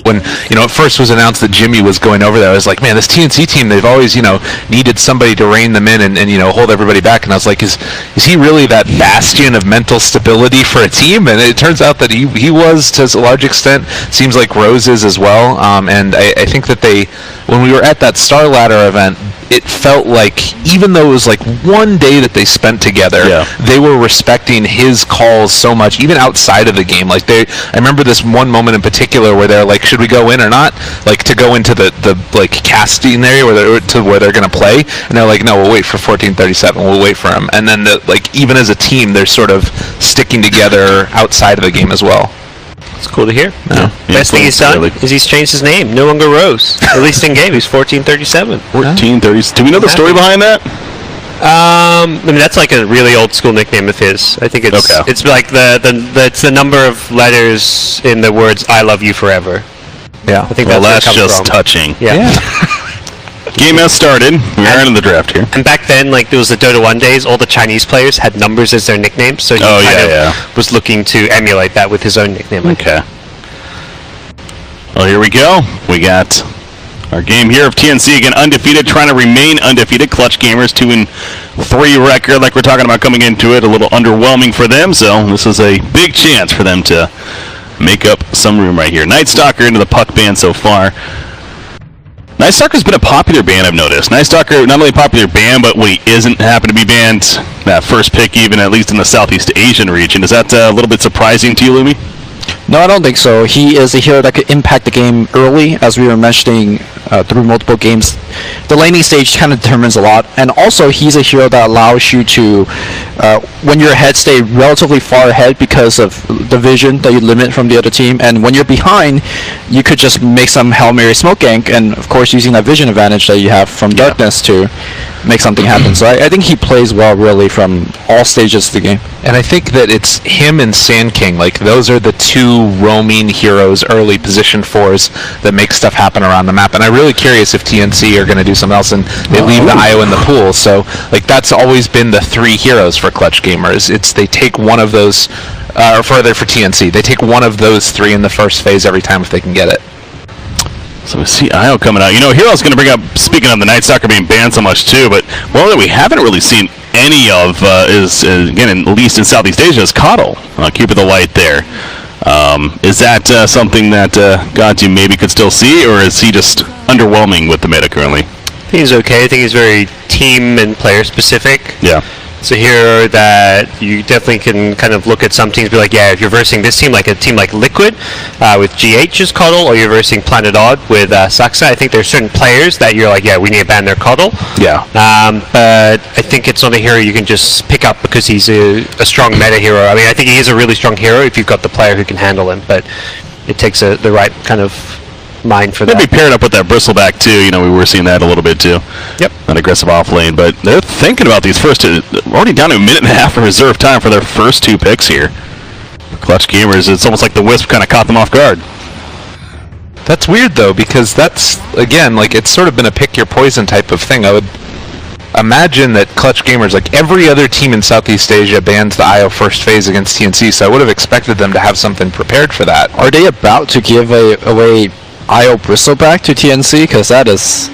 when, it first was announced that Jimmy was going over there, I was like, man, this TNC team, they've always, needed somebody to rein them in and hold everybody back. And I was like, is he really that bastion of mental stability for a team? And it turns out that he was, to a large extent. Seems like Rose is as well. And I think that when we were at that Star Ladder event, it felt like, even though it was like one day that they spent together, they were respecting his calls so much, even outside of the game. Like I remember this one moment in particular where they're like, should we go in or not? Like to go into the like casting area where they're going to play, and they're like, no, we'll wait for 1437. We'll wait for him. And then even as a team, they're sort of sticking together outside of the game as well. It's cool to hear. Best thing he's done is he's changed his name. No longer Rose. At least in game, he's 1437. 1430. Do we know the story behind that? I mean, that's like a really old school nickname of his. I think it's like it's the number of letters in the words "I love you forever." Yeah. I think that's just touching. Yeah. Game has started. We are in the draft here. And back then, like, there was the Dota 1 days, all the Chinese players had numbers as their nicknames, so he was looking to emulate that with his own nickname. Okay. Well, here we go. We got our game here of TNC, again, undefeated, trying to remain undefeated. Clutch Gamers 2-3 record, like we're talking about coming into it, a little underwhelming for them, so this is a big chance for them to make up some room right here. Night Stalker into the puck ban so far. Night Stalker's been a popular ban, I've noticed. Night Stalker, not only a popular ban, but when he isn't happen to be banned, that first pick even, at least in the Southeast Asian region. Is that a little bit surprising to you, Lumi? No, I don't think so. He is a hero that could impact the game early, as we were mentioning through multiple games. The laning stage kind of determines a lot, and also he's a hero that allows you to, when you're ahead, stay relatively far ahead because of the vision that you limit from the other team, and when you're behind, you could just make some Hail Mary smoke gank, and of course using that vision advantage that you have from darkness to make something happen. So I think he plays well really from all stages of the game. And I think that it's him and Sand King, like those are the two roaming heroes, early position 4s that make stuff happen around the map. And I'm really curious if TNC are going to do something else and they leave the IO in the pool. So like that's always been the 3 heroes for Clutch Gamers. It's they take one of those, or further for TNC, they take one of those 3 in the first phase every time if they can get it. So we see IO coming out. Hero's going to bring up, speaking of the Night Stalker being banned so much too, but one that we haven't really seen any of is, again, at least in Southeast Asia, is Coddle. Keep it the light there. Is that something that Gods you maybe could still see, or is he just underwhelming with the meta currently? I think he's okay. I think he's very team and player specific. Yeah. It's a hero that you definitely can kind of look at some teams, be like, yeah, if you're versing this team, like a team like Liquid with GH's Coddle, or you're versing Planet Odd with Saxa, I think there's certain players that you're like, yeah, we need to ban their Coddle. Yeah. But I think it's not a hero you can just pick up because he's a strong meta hero. I mean, I think he is a really strong hero if you've got the player who can handle him, but it takes the right kind of mind for that. Maybe paired up with that Bristleback too. We were seeing that a little bit too. Yep. An aggressive off lane, but they're thinking about these first two. Already down to a minute and a half of reserve time for their first 2 picks here. Clutch Gamers, it's almost like the Wisp kind of caught them off guard. That's weird though, because that's, again, like it's sort of been a pick your poison type of thing. I would imagine that Clutch Gamers, like every other team in Southeast Asia, bans the IO first phase against TNC, so I would have expected them to have something prepared for that. Are they about to give away IO Bristleback to TNC? Because that is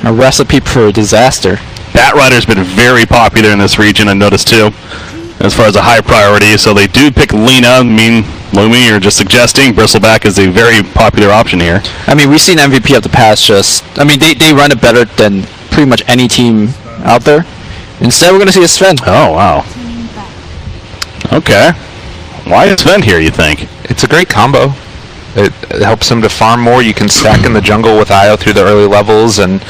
a recipe for disaster. Batrider's been very popular in this region, I noticed too, as far as a high priority. So they do pick Lina. I mean, Lumi, you're just suggesting Bristleback is a very popular option here. I mean, we've seen MVP of the past they run it better than pretty much any team out there. Instead, we're going to see a Sven. Oh, wow. Okay. Why is Sven here, you think? It's a great combo. It helps him to farm more. You can stack in the jungle with IO through the early levels, and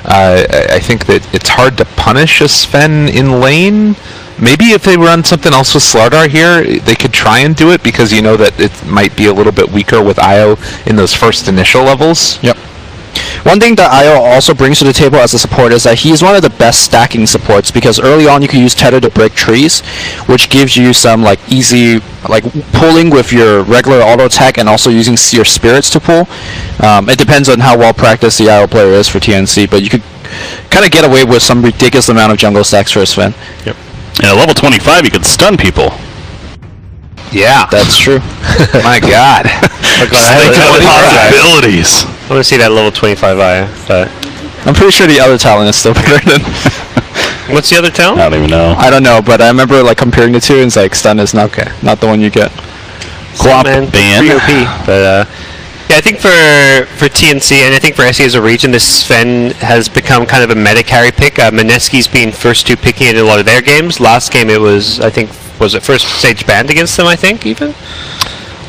I think that it's hard to punish a Sven in lane. Maybe if they run something else with Slardar here, they could try and do it, because you know that it might be a little bit weaker with IO in those first initial levels. Yep. One thing that IO also brings to the table as a support is that he's one of the best stacking supports, because early on you can use Tether to break trees, which gives you some easy pulling with your regular auto attack, and also using your spirits to pull. It depends on how well practiced the IO player is for TNC, but you could kind of get away with some ridiculous amount of jungle stacks for a Sven. Yep. And at level 25 you could stun people. Yeah, that's true. My God. Oh god, I Possibilities. want to see that level 25 Aya, but I'm pretty sure the other talent is still better than. what's the other talent? I don't even know. I don't know, but I remember like comparing the two, and it's like stun is not not the one you get. Quap Man, ban. pretty OP, but yeah, I think for TNC and I think for SE as a region, this Sven has become kind of a meta carry pick. Mineski's been first to picking it in a lot of their games. Last game it was, I think, was it first stage banned against them, I think, even?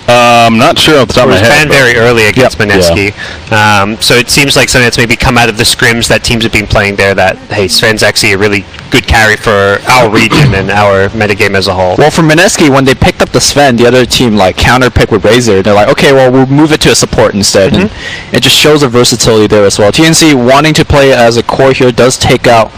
I'm not sure off the top of my It was head. banned very early against Yep. Mineski. So it seems like something that's maybe come out of the scrims that teams have been playing there, that, hey, Sven's actually a really good carry for our region and our metagame as a whole. Well, for Mineski, when they picked up the Sven, the other team like counter pick with Razor. They're like, okay, well, we'll move it to a support instead, and it just shows the versatility there as well. TNC wanting to play as a core here does take out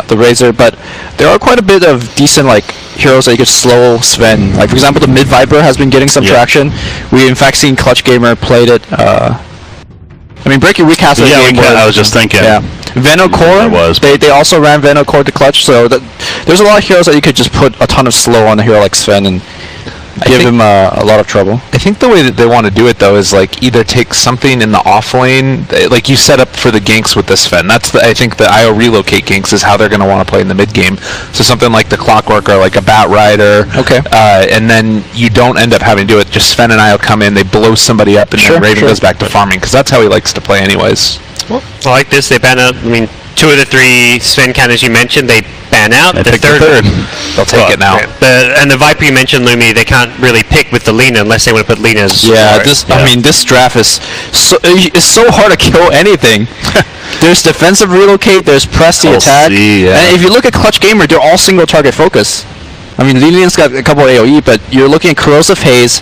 the Razor, but there are quite a bit of decent like heroes that you could slow Sven. Like for example, the mid Viper has been getting some traction. We in fact seen Clutch Gamer played it. I mean, Breaking Week has a game where I was just thinking. yeah, Veno Core. They also ran Veno Core to Clutch, so there's a lot of heroes that you could just put a ton of slow on a hero like Sven and give him a lot of trouble. I think the way that they want to do it though is like either take something in the off lane, like you set up for the ganks with this Sven. That's I think the IO relocate ganks is how they're going to want to play in the mid game. So something like the Clockwork or like a Bat Rider. Okay. And then you don't end up having to do it. Just Sven and IO come in, they blow somebody up, and then Raven goes back to farming because that's how he likes to play anyways. Well, I like this. They ban out. I mean, 2 of the 3 Sven counters you mentioned, they ban out. The third, they'll take it now. And the Viper you mentioned, Lumi, they can't really pick with the Lina unless they want to put Lina's. Yeah, I mean, this draft is so hard to kill anything. There's defensive relocate, there's press the attack, and if you look at Clutch Gamer, they're all single target focus. I mean, Lilian's got a couple of AoE, but you're looking at Corrosive Haze,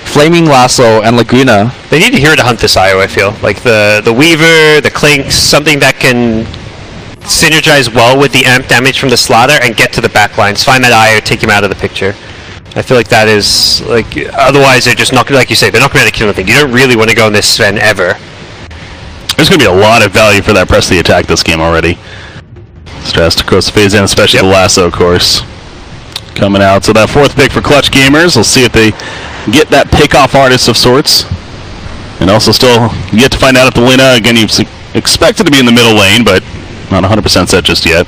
Flaming Lasso, and Laguna. They need to hero to hunt this IO, I feel. Like the Weaver, the Clinks, something that can synergize well with the amp damage from the Slaughter and get to the backlines. Find that IO, take him out of the picture. I feel like that is, like, otherwise they're just not going to, like you say, they're not going to kill anything. You don't really want to go on this Sven ever. There's going to be a lot of value for that press the attack this game already. Stress to cross the phase in, especially the Lasso, of course. Coming out. So that 4th pick for Clutch Gamers. We'll see if they get that pick-off artist of sorts. And also still yet to find out if the Lina, again, you've expected to be in the middle lane, but not 100% set just yet.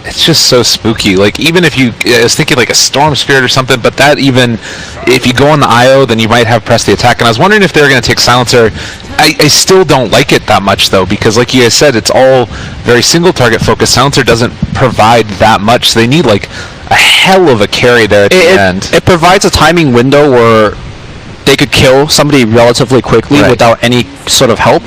It's just so spooky. Like, even if you, I was thinking like a Storm Spirit or something, but that even, if you go on the IO, then you might have press the attack. And I was wondering if they were going to take Silencer. I still don't like it that much, though, because like you guys said, it's all very single target focused. Silencer doesn't provide that much, so they need like a hell of a carry there at the end. It provides a timing window where they could kill somebody relatively quickly without any sort of help.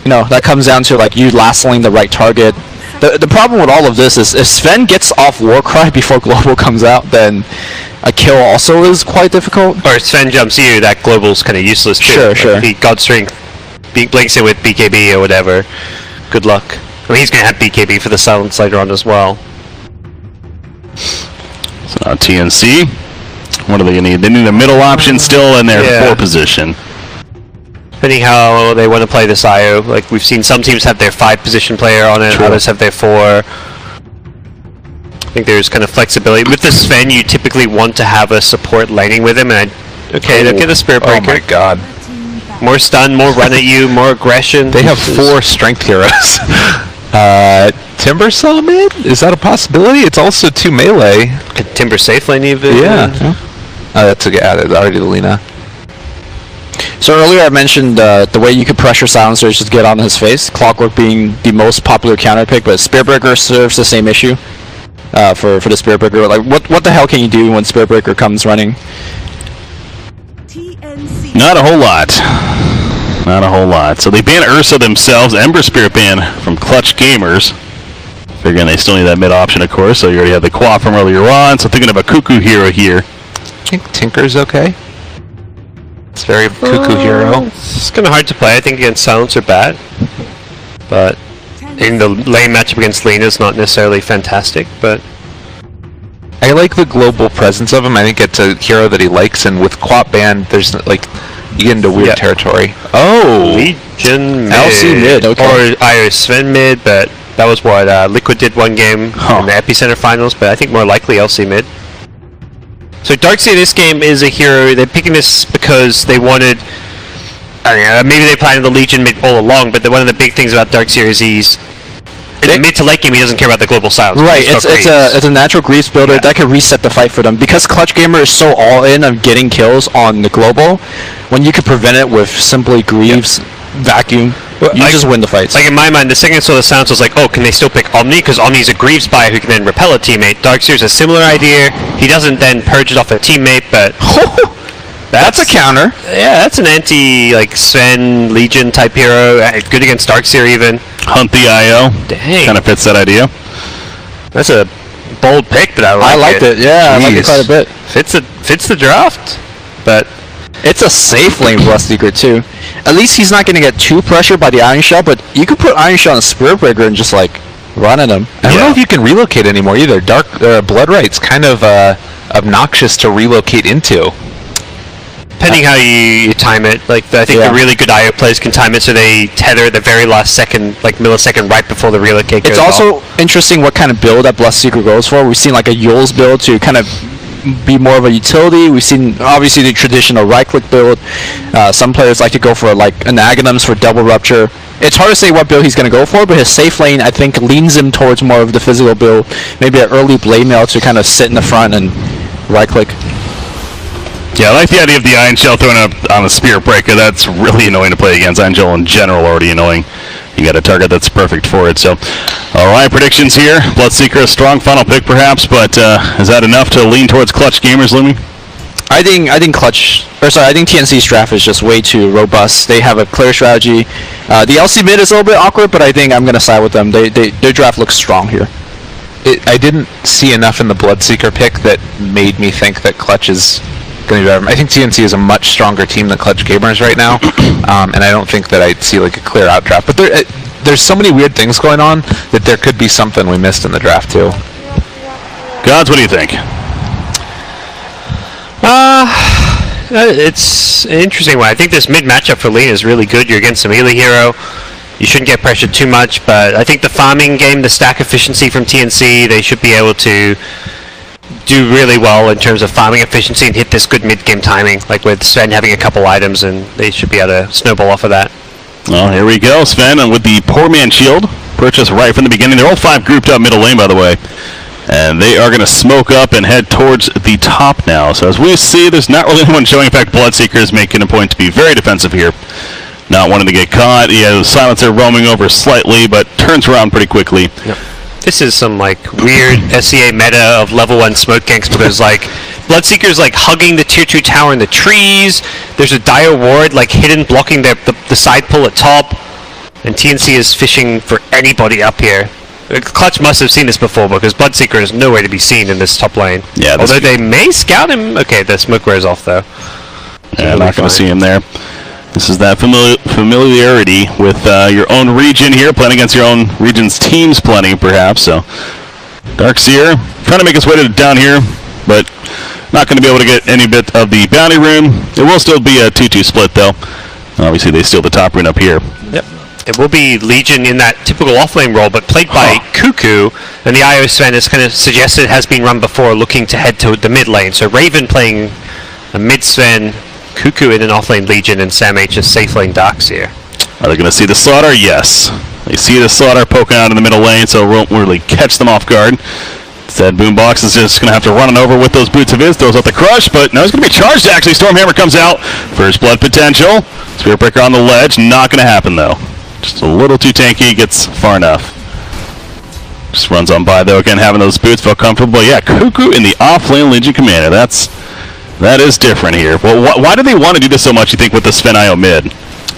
You know, that comes down to like you lassoing the right target. The problem with all of this is if Sven gets off Warcry before Global comes out, then a kill also is quite difficult. Or if Sven jumps you, that Global's kind of useless too. Sure. He God Strength blinks it with BKB or whatever. Good luck. I mean, he's going to have BKB for the silence later on as well. So now TNC. What do they need? They need a middle option still in their 4 position. Depending how they want to play this IO, like we've seen some teams have their 5 position player on it, others have their 4. I think there's kind of flexibility. With the Sven, you typically want to have a support laning with him, and look at the Spirit Breaker. Oh my god. More stun, more run at you, more aggression. They have 4 strength heroes. Timber Saw mid? Is that a possibility? It's also 2 melee. Could Timber safe lane even? Yeah. That's already the Lina. So earlier I mentioned the way you could pressure Silencer is just get on his face. Clockwork being the most popular counter pick, but Spirit Breaker serves the same issue for the Spirit Breaker. Like what the hell can you do when Spirit Breaker comes running? TNC. Not a whole lot. Not a whole lot. So they ban Ursa themselves. Ember Spirit ban from Clutch Gamers. Figuring they still need that mid option, of course. So you already have the Quap from earlier on. So thinking of a Cuckoo hero here. I think Tinker's okay. It's very Cuckoo hero. It's kind of hard to play, I think, against Silence or Bat. But in the lane matchup against Lina is not necessarily fantastic, but I like the global presence of him. I think it's a hero that he likes, and with Quap ban, there's like, you get into weird territory. Oh! Legion mid. LC mid, okay. Or either Sven mid, but that was what Liquid did one game in the Epicenter finals, but I think more likely LC mid. So Darkseer this game is a hero. They're picking this because they wanted. I don't know, maybe they planned the Legion mid all along, but one of the big things about Darkseer is he's in the mid to late game. He doesn't care about the global styles. Right, it's a natural Greaves builder that can reset the fight for them because Clutch Gamer is so all in on getting kills on the global. When you could prevent it with simply Greaves, vacuum, you just win the fights. Like in my mind, the second I saw the sounds, I was like, oh, can they still pick Omni? Because Omni's a Greaves buyer who can then repel a teammate. Darkseer's a similar idea. He doesn't then purge it off a teammate, but. That's a counter. Yeah, that's an anti like Sven Legion type hero. Good against Darkseer even. Hunt the IO. Dang. Kind of fits that idea. That's a bold pick, but I liked it. Yeah, I liked it quite a bit. Fits the draft, but it's a safe lane Bloodseeker too. At least he's not going to get too pressured by the Iron Shell, but you could put Iron Shell on a Spirit Breaker and just like run at him. I don't know if you can relocate anymore either. Blood Right's kind of obnoxious to relocate into. Depending how you time it, like I think the really good IO players can time it so they tether at the very last second, like millisecond, right before the relocate goes It's also off. interesting what kind of build that Bloodseeker goes for. We've seen like a Yule's build to kind of be more of a utility. We've seen obviously the traditional right-click build. Some players like to go for like an Aghanims for double rupture. It's hard to say what build he's going to go for, but his safe lane I think leans him towards more of the physical build. Maybe an early blade mail to kind of sit in the front and right-click. Yeah, I like the idea of the Iron Shell thrown up on the Spirit Breaker. That's really annoying to play against. Iron Shell in general already annoying. You got a target that's perfect for it. So, all right, predictions here. Bloodseeker, a strong final pick perhaps, but is that enough to lean towards Clutch Gamers, Lumi? I think TNC's draft is just way too robust. They have a clear strategy. The LC mid is a little bit awkward, but I think I'm going to side with them. Their draft looks strong here. I didn't see enough in the Bloodseeker pick that made me think that Clutch is going to be better. I think TNC is a much stronger team than Clutch Gamers right now, and I don't think that I'd see like a clear out draft. But there's so many weird things going on that there could be something we missed in the draft too. Gods, what do you think? It's an interesting one. I think this mid matchup for Lean is really good. You're against a melee hero. You shouldn't get pressured too much, but I think the farming game, the stack efficiency from TNC, they should be able to do really well in terms of farming efficiency and hit this good mid-game timing, like with Sven having a couple items, and they should be able to snowball off of that. Well, here we go. Sven with the Poor Man Shield, purchased right from the beginning. They're all 5 grouped up middle lane, by the way. And they are going to smoke up and head towards the top now. So as we see, there's not really anyone showing. In fact, Bloodseeker is making a point to be very defensive here. Not wanting to get caught. He has Silencer roaming over slightly, but turns around pretty quickly. Yep. This is some like weird SEA meta of level 1 smoke ganks because like Bloodseeker's like hugging the tier 2 tower in the trees. There's a dire ward like hidden blocking the side pull at top, and TNC is fishing for anybody up here. Clutch must have seen this before because Bloodseeker is nowhere to be seen in this top lane. Yeah, although they may scout him. Okay, the smoke wears off though. Yeah, not going to see him there. This is that familiarity with your own region here, playing against your own region's teams plenty, perhaps. So, Darkseer trying to make his way down here, but not going to be able to get any bit of the bounty rune. It will still be a 2-2 split, though. Obviously, they steal the top rune up here. Yep. It will be Legion in that typical offlane role, but played by Cuckoo, and the IO Sven is kind of suggested has been run before, looking to head to the mid lane. So Raven playing a mid Sven, Cuckoo in an offlane Legion, and Sam H is safe lane Darkseer. Are they going to see the Slaughter? Yes. They see the Slaughter poking out in the middle lane, so it won't really catch them off guard. Instead, Boombox is just going to have to run it over with those boots of his, throws out the crush, but now he's going to be charged, actually. Stormhammer comes out. First blood potential. Spirit Breaker on the ledge. Not going to happen, though. Just a little too tanky, gets far enough. Just runs on by, though. Again, having those boots, felt comfortable. Yeah, Cuckoo in the off-lane Legion Commander. That is different here. Well, why do they want to do this so much, you think, with the Sven IO mid?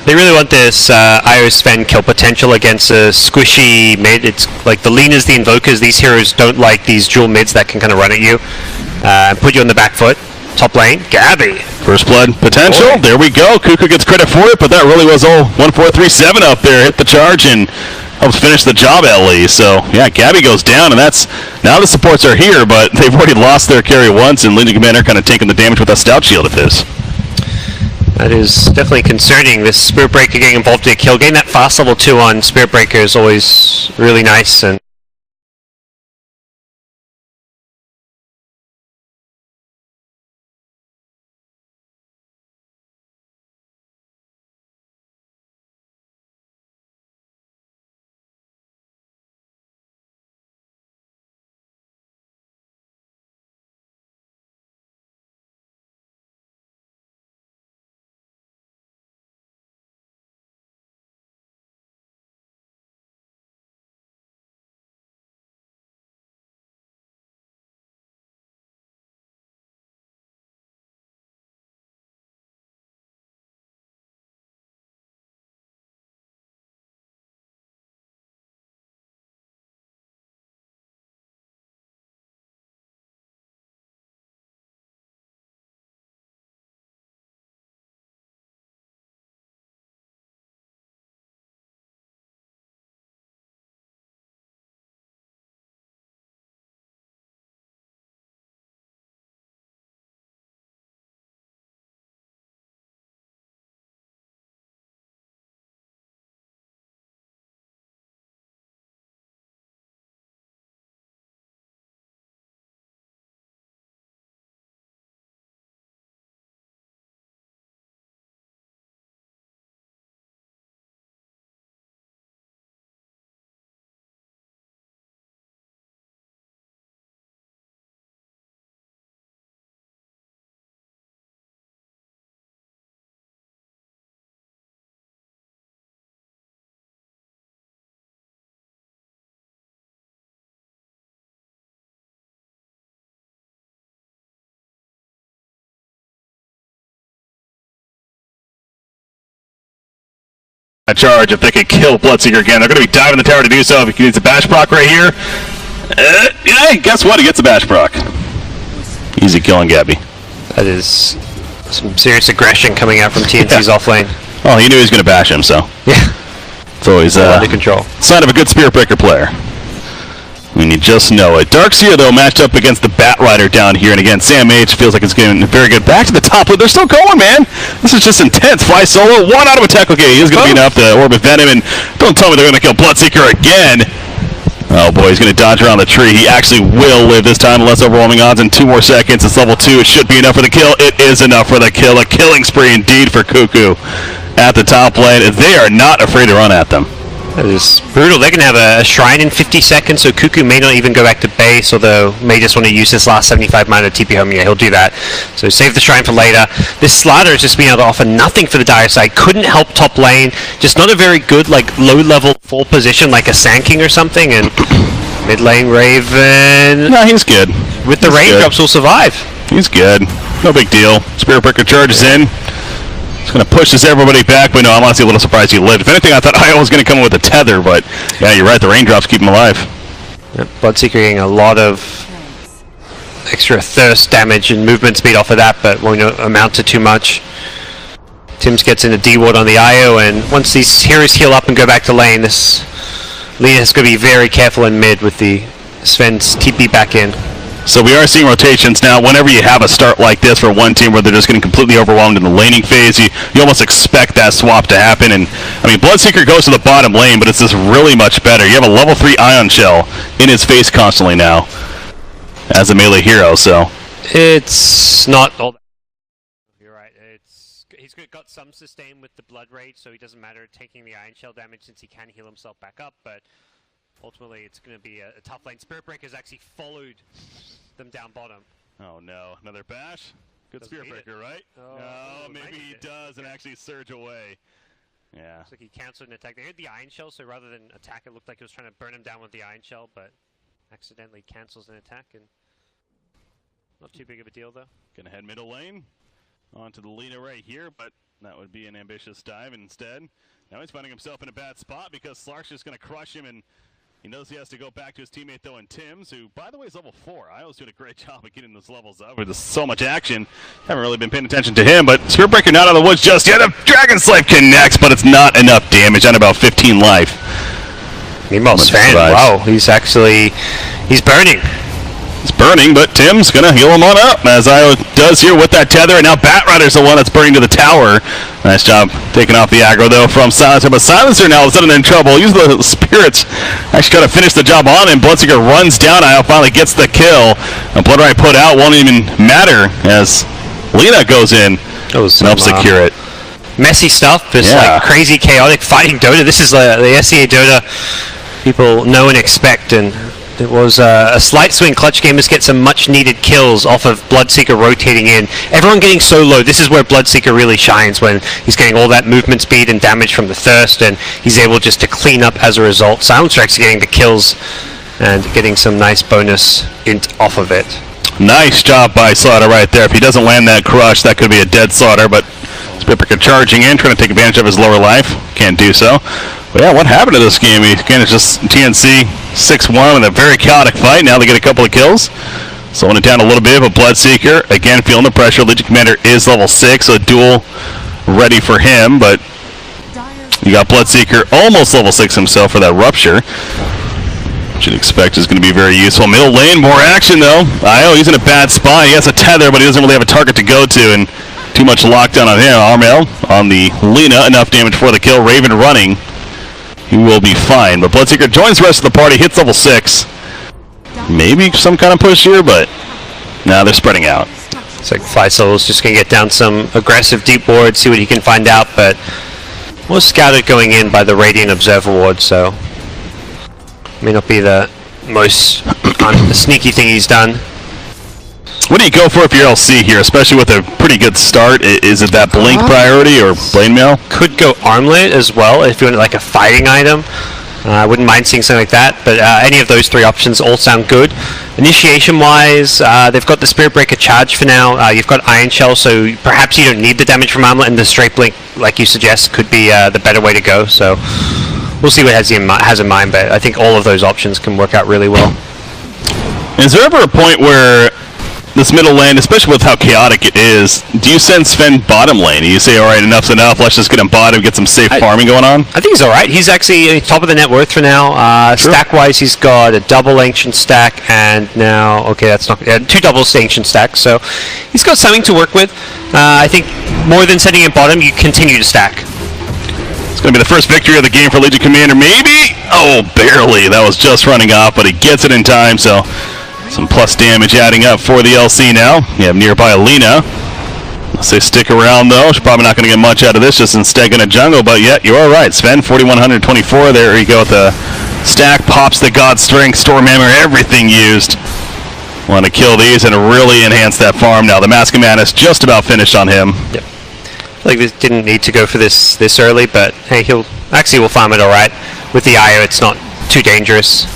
They really want this IO Sven kill potential against a squishy mid. It's like the leaners, the invokers, these heroes don't like these dual mids that can kind of run at you and put you on the back foot. Top lane, Gabby. First blood potential. Boy. There we go. Cuckoo gets credit for it, but that really was all 1-4-3-7 up there. Hit the charge and helps finish the job at least. So, yeah, Gabby goes down, and that's... Now the supports are here, but they've already lost their carry once, and Legion Commander kind of taking the damage with a Stout Shield of his. That is definitely concerning. This Spirit Breaker getting involved in a kill. Getting that fast level 2 on Spirit Breaker is always really nice, and A charge if they could kill Bloodseeker again. They're going to be diving the tower to do so. If he needs a bash proc right here. Yeah, guess what? He gets a bash proc. Easy killing Gabby. That is some serious aggression coming out from TNC's off lane. Well, he knew he was going to bash him, so. Yeah. It's always under control. Sign of a good Spirit Breaker player. I mean, you just know it. Darkseer, though, matched up against the Bat Rider down here. And again, Sam H feels like it's getting very good. Back to the top, but they're still going, man. This is just intense. Fly solo, one out of a tackle game. He's going to be enough to orbit Venom. And don't tell me they're going to kill Bloodseeker again. Oh, boy, he's going to dodge around the tree. He actually will live this time. Less overwhelming odds in 2 more seconds. It's level 2. It should be enough for the kill. It is enough for the kill. A killing spree indeed for Cuckoo at the top lane. They are not afraid to run at them. That is brutal. They can have a shrine in 50 seconds, so Cuckoo may not even go back to base, although may just want to use this last 75 mana to TP home. Yeah, he'll do that. So save the shrine for later. This Slider has just been able to offer nothing for the dire side. Couldn't help top lane. Just not a very good, like, low-level full position like a Sand King or something. And mid lane Raven... No, he's good. With the raindrops will survive. He's good. No big deal. Spirit Breaker charges in. It's going to push everybody back, but no, I'm honestly a little surprised he lived. If anything, I thought Io was going to come in with a tether, but yeah, you're right, the raindrops keep him alive. Yep, Bloodseeker getting a lot of extra thirst damage and movement speed off of that, but won't amount to too much. Tims gets into D-Ward on the Io, and once these heroes heal up and go back to lane, this Lena's going to be very careful in mid with the Sven's TP back in. So we are seeing rotations now. Whenever you have a start like this for one team where they're just getting completely overwhelmed in the laning phase, you almost expect that swap to happen. And I mean, Bloodseeker goes to the bottom lane, but it's just really much better. You have a level 3 Ion Shell in his face constantly now as a melee hero, so. It's not all that. You're right. He's got some sustain with the Blood Rage, so he doesn't matter taking the Ion Shell damage since he can heal himself back up, but ultimately, it's going to be a tough lane. Spirit Breaker's actually followed them down bottom. Oh no, another bash? Good Spirit Breaker, right? Oh, maybe he does and actually surge away. Yeah. Looks like he canceled an attack. They had the Iron Shell, so rather than attack, it looked like he was trying to burn him down with the Iron Shell, but accidentally cancels an attack, and not too big of a deal, though. Gonna head middle lane onto the Lina right here, but that would be an ambitious dive instead. Now he's finding himself in a bad spot because Slark's just gonna crush him, and he knows he has to go back to his teammate, though, in Tims, who, by the way, is level 4. Io's doing a great job of getting those levels up. There's so much action. Haven't really been paying attention to him, but Spirit Breaker not out of the woods just yet. A Dragon Slave connects, but it's not enough damage on about 15 life. Meanwhile, Sven, wow, he's burning. He's burning, but Tim's going to heal him on up, as Io does here with that tether, and now Bat Rider's the one that's burning to the tower. Nice job taking off the aggro, though, from Silencer, but Silencer now is in trouble. Use the spirits, actually try to finish the job on him. Bloodseeker runs down, Io finally gets the kill. And Blood Rider put out won't even matter, as Lina goes in and helps secure it. Messy stuff, just like crazy, chaotic fighting Dota. This is the SEA Dota people know and expect, and it was a slight swing. Clutch Gamers get some much-needed kills off of Bloodseeker rotating in. Everyone getting so low. This is where Bloodseeker really shines, when he's getting all that movement speed and damage from the Thirst, and he's able just to clean up as a result. Silencer actually getting the kills and getting some nice bonus int off of it. Nice job by Slaughter right there. If he doesn't land that crush, that could be a dead Slaughter, but Spirit Breaker charging in, trying to take advantage of his lower life. Can't do so. But yeah, what happened to this game? Again, it's just TNC 6-1 with a very chaotic fight. Now they get a couple of kills. Slowing it down a little bit, but Bloodseeker, again, feeling the pressure. Legion Commander is level 6, so a duel ready for him, but you got Bloodseeker almost level 6 himself for that Rupture. Which you'd expect is going to be very useful. Middle lane, more action though. Io, he's in a bad spot. He has a tether, but he doesn't really have a target to go to, and too much lockdown on him. Armel on the Lina, enough damage for the kill. Raven running. He will be fine, but Bloodseeker joins the rest of the party, hits level 6. Maybe some kind of push here, but nah, they're spreading out. It's like Faisal's just going to get down some aggressive deep ward, see what he can find out, but was scouted going in by the Radiant Observer ward, so may not be the most sneaky thing he's done. What do you go for if you're LC here, especially with a pretty good start? Is it that Blink priority or Blade Mail? Could go Armlet as well if you want like a fighting item. I wouldn't mind seeing something like that, but any of those 3 options all sound good. Initiation-wise, they've got the Spirit Breaker charge for now. You've got Iron Shell, so perhaps you don't need the damage from Armlet, and the Straight Blink, like you suggest, could be the better way to go. So we'll see what he has in mind, but I think all of those options can work out really well. Is there ever a point where this middle lane, especially with how chaotic it is, do you send Sven bottom lane? Do you say, all right, enough's enough, let's just get him bottom, get some safe farming going on? I think he's all right. He's actually top of the net worth for now. Sure. Stack-wise, he's got a double Ancient stack, and now, okay, that's not, 2 double Ancient stacks, so he's got something to work with. I think more than sending him bottom, you continue to stack. It's going to be the first victory of the game for Legion Commander, maybe? Oh, barely. That was just running off, but he gets it in time, so some plus damage adding up for the LC now. You have nearby Alina. Let's say stick around, though. She's probably not going to get much out of this, just instead in a jungle, but yet, you are right. Sven, 4,124. There you go with the stack. Pops the God Strength, Stormhammer, everything used. Want to kill these and really enhance that farm now. The Mask of Madness just about finished on him. Yep. Like this didn't need to go for this early, but hey, we'll farm it all right. With the IO, it's not too dangerous.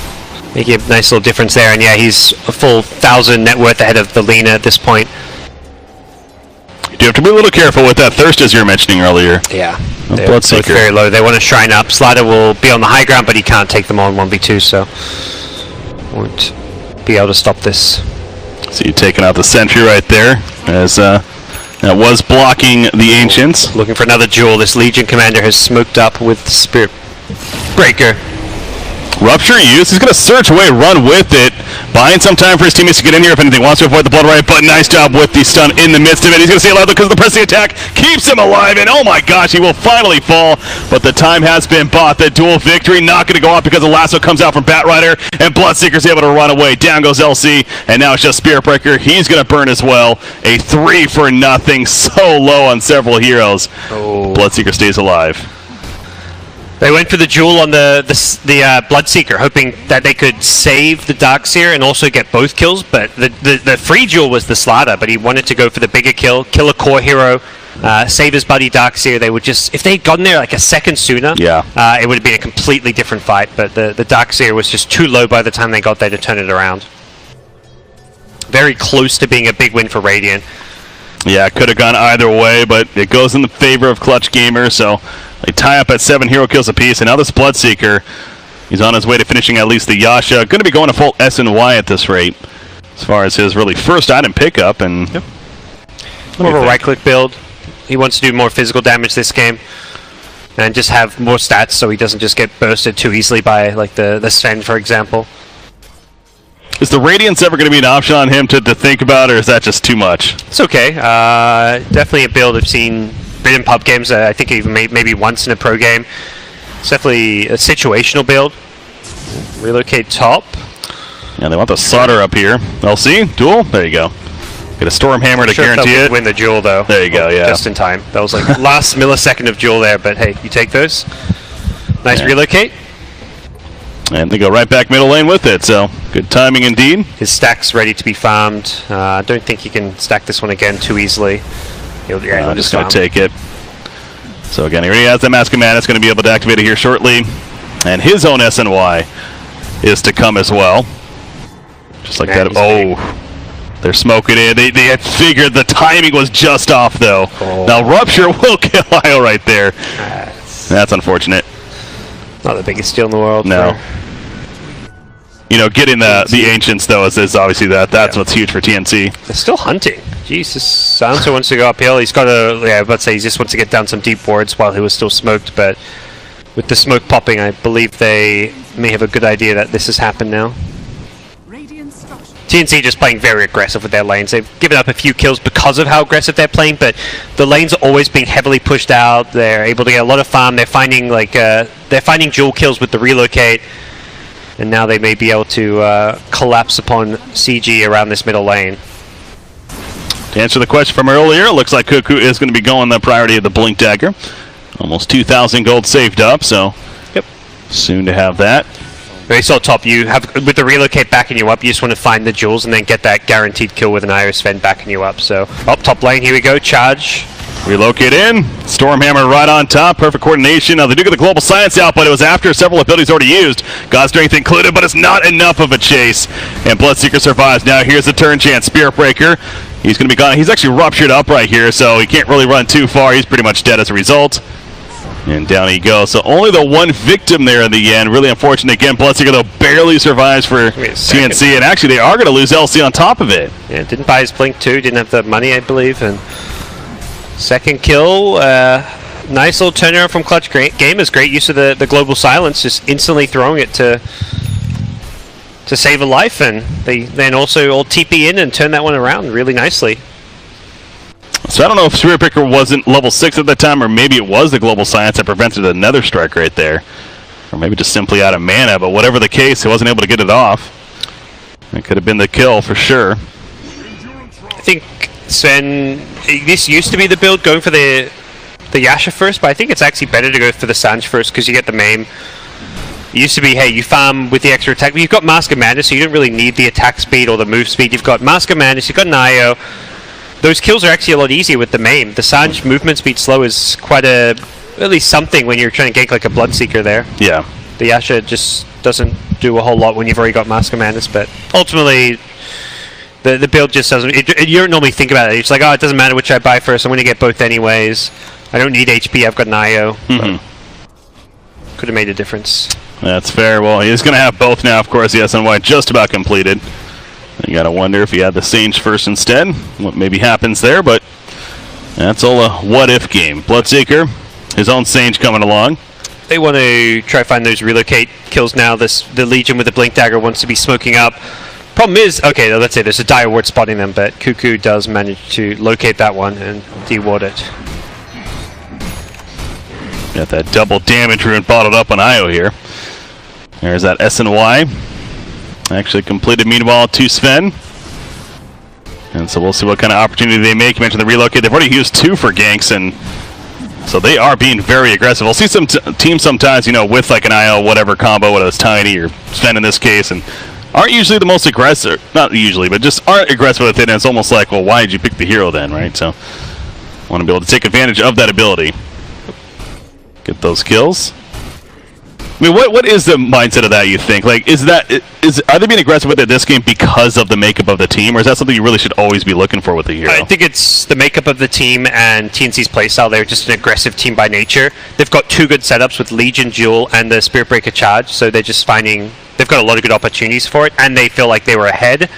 Making a nice little difference there, and yeah, he's a full 1,000 net worth ahead of the Lina at this point. You do have to be a little careful with that thirst, as you were mentioning earlier. Yeah, they're both very low. They want to shrine up. Slider will be on the high ground, but he can't take them on 1v2, so won't be able to stop this. So you're taking out the sentry right there, as that was blocking the Ancients. Looking for another duel. This Legion Commander has smoked up with Spirit Breaker. Rupture used. He's going to search away, run with it, buying some time for his teammates to get in here if anything. Wants to avoid the blood right, but nice job with the stun in the midst of it. He's going to stay alive because the pressing attack keeps him alive, and oh my gosh, he will finally fall, but the time has been bought. The duel victory not going to go off because the lasso comes out from Batrider, and Bloodseeker's able to run away. Down goes LC, and now it's just Spirit Breaker. He's going to burn as well. A 3-for-0, so low on several heroes. Oh. Bloodseeker stays alive. They went for the jewel on the Bloodseeker, hoping that they could save the Darkseer and also get both kills, but the free jewel was the Slider, but he wanted to go for the bigger kill a core hero, save his buddy Darkseer. They would just, if they'd gotten there like a second sooner, it would have been a completely different fight, but the Darkseer was just too low by the time they got there to turn it around. Very close to being a big win for Radiant. Yeah, it could have gone either way, but it goes in the favor of Clutch Gamers, so they tie up at 7 hero kills apiece, and now this Bloodseeker, he's on his way to finishing at least the Yasha. Going to be going to full S and Y at this rate, as far as his really first item pickup. And more of a right-click build. He wants to do more physical damage this game, and just have more stats so he doesn't just get bursted too easily by like the Sven, for example. Is the Radiance ever going to be an option on him to think about, or is that just too much? It's okay. Definitely a build I've seen in pub games. I think even maybe once in a pro game. It's definitely a situational build. Relocate top. Yeah, they want the solder up here. LC, duel. There you go. Get a Stormhammer to guarantee it. Win the duel though. There you go. Yeah, just in time. That was like last millisecond of duel there, but hey, you take those. Nice relocate. And they go right back middle lane with it, so good timing indeed. His stack's ready to be farmed. I don't think he can stack this one again too easily. He'll just going to take it. So again, he already has the Mask of Madness, going to be able to activate it here shortly. And his own SNY is to come as well. Just like that. Oh, they're smoking it. They had figured the timing was just off, though. Oh. Now Rupture will kill IO right there. That's unfortunate. Not the biggest steal in the world. No. You know, getting the Ancients, though, is obviously that's what's huge for TNC. They're still hunting. Jesus. Silencer wants to go uphill. He's got to, I was about to say, he just wants to get down some deep wards while he was still smoked, but with the smoke popping, I believe they may have a good idea that this has happened now. TNC just playing very aggressive with their lanes. They've given up a few kills because of how aggressive they're playing, but the lanes are always being heavily pushed out. They're able to get a lot of farm. They're finding dual kills with the relocate, and now they may be able to collapse upon CG around this middle lane. To answer the question from earlier, it looks like Cuckoo is going to be going the priority of the Blink Dagger. Almost 2,000 gold saved up, so soon to have that. Very saw top, you have with the relocate backing you up, you just want to find the jewels and then get that guaranteed kill with an Iris Sven backing you up. So up top lane, here we go, charge. Relocate in. Stormhammer right on top. Perfect coordination. Now they do get the global science out, but it was after several abilities already used. God Strength included, but it's not enough of a chase. And Bloodseeker survives. Now here's the turn chance. Spirit Breaker. He's going to be gone. He's actually ruptured up right here, so he can't really run too far. He's pretty much dead as a result. And down he goes. So only the one victim there in the end. Really unfortunate. Again, Bloodseeker, though, barely survives for TNC. And actually, they are going to lose LC on top of it. Yeah, didn't buy his blink too. Didn't have the money, I believe. And second kill. Nice little turnaround from Clutch. Great game. Is great use of the global silence. Just instantly throwing it to save a life. And they then also all TP in and turn that one around really nicely. So I don't know if Spirit Breaker wasn't level 6 at the time, or maybe it was the global science that prevented another strike right there. Or maybe just simply out of mana, but whatever the case, he wasn't able to get it off. It could have been the kill for sure. I think Sven, this used to be the build going for the Yasha first, but I think it's actually better to go for the Sanj first because you get the maim. It used to be, hey, you farm with the extra attack, but you've got Mask of Madness, so you don't really need the attack speed or the move speed. You've got Mask of Madness, you've got an IO. Those kills are actually a lot easier with the maim. The Sanj movement speed slow is quite at least something when you're trying to gank like a Bloodseeker there. Yeah. The Yasha just doesn't do a whole lot when you've already got Mask of Madness, but ultimately the build just doesn't. You don't normally think about it. It's like, oh, it doesn't matter which I buy first. I'm going to get both anyways. I don't need HP. I've got an IO. Could have made a difference. That's fair. Well, he's going to have both now, of course. The SNY just about completed. You got to wonder if he had the Sage first instead, what maybe happens there, but that's all a what-if game. Bloodseeker, his own Sage coming along. They want to try to find those relocate kills now. The Legion with the Blink Dagger wants to be smoking up. Problem is, okay, let's say there's a dire ward spotting them, but Cuckoo does manage to locate that one and de-ward it. Got that double damage rune bottled up on Io here. There's that SNY. Actually completed, meanwhile, to Sven. And so we'll see what kind of opportunity they make. You mentioned the relocate. They've already used 2 for ganks, and so they are being very aggressive. I'll see some teams sometimes, you know, with like an IO, whatever combo, whether it's Tiny or Sven in this case, and aren't usually the most aggressive. Not usually, but just aren't aggressive with it, and it's almost like, well, why did you pick the hero then, right? So want to be able to take advantage of that ability. Get those kills. I mean, what is the mindset of that, you think? Like, are they being aggressive with it this game because of the makeup of the team, or is that something you really should always be looking for with the hero? I think it's the makeup of the team and TNC's playstyle. They're just an aggressive team by nature. They've got 2 good setups with Legion Duel and the Spirit Breaker charge, so they're just finding they've got a lot of good opportunities for it, and they feel like they were ahead.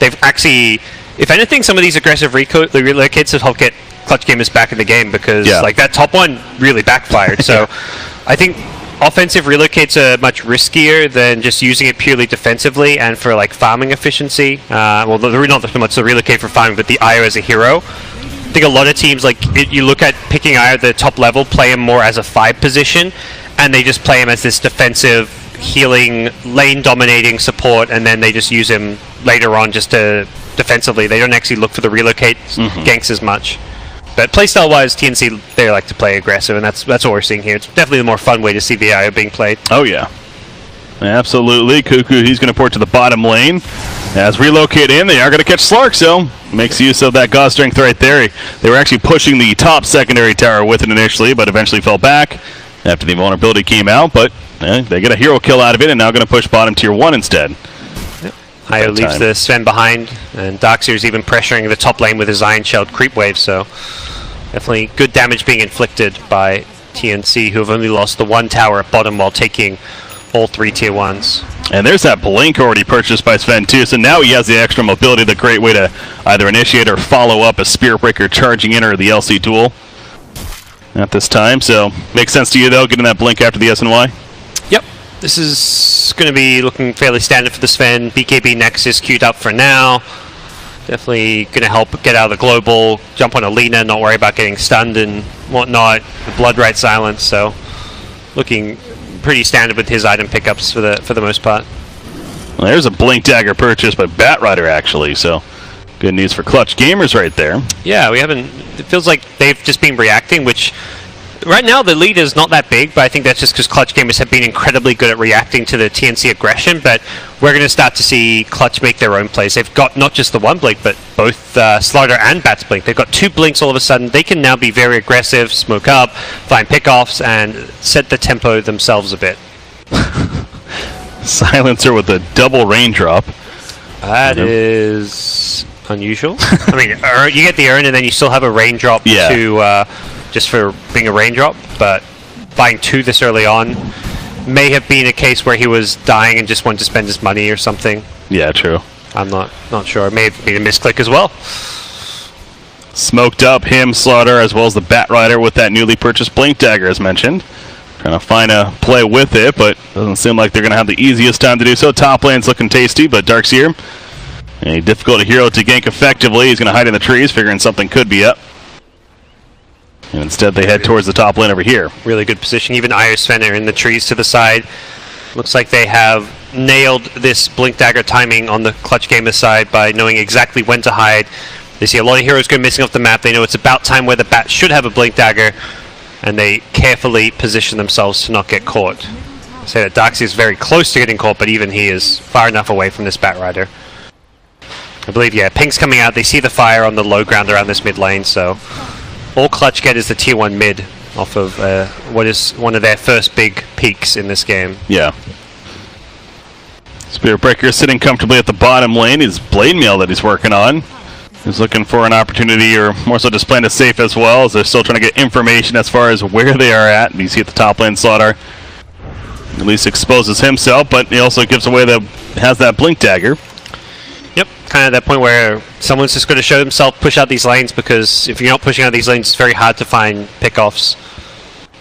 They've actually, if anything, some of these aggressive relocates have helped get Clutch gamers back in the game because like that top one really backfired. So I think offensive relocates are much riskier than just using it purely defensively and for like farming efficiency. Well, not so much the relocate for farming, but the IO as a hero. I think a lot of teams, like you look at picking IO at the top level, play him more as a 5 position, and they just play him as this defensive, healing, lane dominating support, and then they just use him later on just to defensively. They don't actually look for the relocate ganks as much. But playstyle-wise, TNC, they like to play aggressive, and that's what we're seeing here. It's definitely the more fun way to see the IO being played. Oh, yeah. Absolutely. Cuckoo, he's going to port to the bottom lane. As relocate in, they are going to catch Slark, so makes use of that God Strength right there. They were actually pushing the top secondary tower with it initially, but eventually fell back after the vulnerability came out. But they get a hero kill out of it, and now going to push bottom tier 1 instead. IO leaves the Sven behind, and Darkseer's even pressuring the top lane with his Iron Shelled creep wave, so definitely good damage being inflicted by TNC, who have only lost the 1 tower at bottom while taking all 3 tier 1s. And there's that blink already purchased by Sven too, so now he has the extra mobility, the great way to either initiate or follow up a Spirit Breaker charging in or the LC duel at this time. So makes sense to you though, getting that blink after the SNY? Yep. This is going to be looking fairly standard for the Sven. BKB Nexus queued up for now. Definitely going to help get out of the global, jump on Alina, not worry about getting stunned and whatnot. The Blood Right Silence, so looking pretty standard with his item pickups for the most part. Well, there's a Blink Dagger purchase by Batrider actually, so good news for Clutch gamers right there. Yeah, we haven't. It feels like they've just been reacting, which right now the lead is not that big, but I think that's just because Clutch Gamers have been incredibly good at reacting to the TNC aggression, but we're going to start to see Clutch make their own plays. They've got not just the one blink, but both Slaughter and Bats blink. They've got 2 blinks all of a sudden. They can now be very aggressive, smoke up, find pickoffs, and set the tempo themselves a bit. Silencer with a double raindrop. That is unusual. I mean, you get the urn and then you still have a raindrop to just for being a raindrop, but buying 2 this early on may have been a case where he was dying and just wanted to spend his money or something. Yeah, true. I'm not sure. It may have been a misclick as well. Smoked up him, Slaughter, as well as the Bat Rider with that newly purchased Blink Dagger, as mentioned. Trying to find a play with it, but doesn't seem like they're going to have the easiest time to do so. Top lane's looking tasty, but Darkseer, a difficult hero to gank effectively. He's going to hide in the trees, figuring something could be up. And instead they head towards the top lane over here. Really good position. Even Sven are in the trees to the side. Looks like they have nailed this Blink Dagger timing on the Clutch Gamer side by knowing exactly when to hide. They see a lot of heroes go missing off the map. They know it's about time where the Bat should have a Blink Dagger, and they carefully position themselves to not get caught. I say that Darkseer is very close to getting caught, but even he is far enough away from this Bat Rider. I believe, yeah, Pink's coming out. They see the fire on the low ground around this mid lane, so all Clutch get is the tier 1 mid off of what is one of their first big peaks in this game. Yeah. Spirit Breaker sitting comfortably at the bottom lane. His Blade Mail that he's working on. He's looking for an opportunity, or more so just playing it safe as well, as they're still trying to get information as far as where they are at. And you see at the top lane, Slaughter at least exposes himself, but he also gives away has that Blink Dagger. Yep, kind of that point where someone's just going to show themselves, push out these lanes, because if you're not pushing out these lanes, it's very hard to find pickoffs.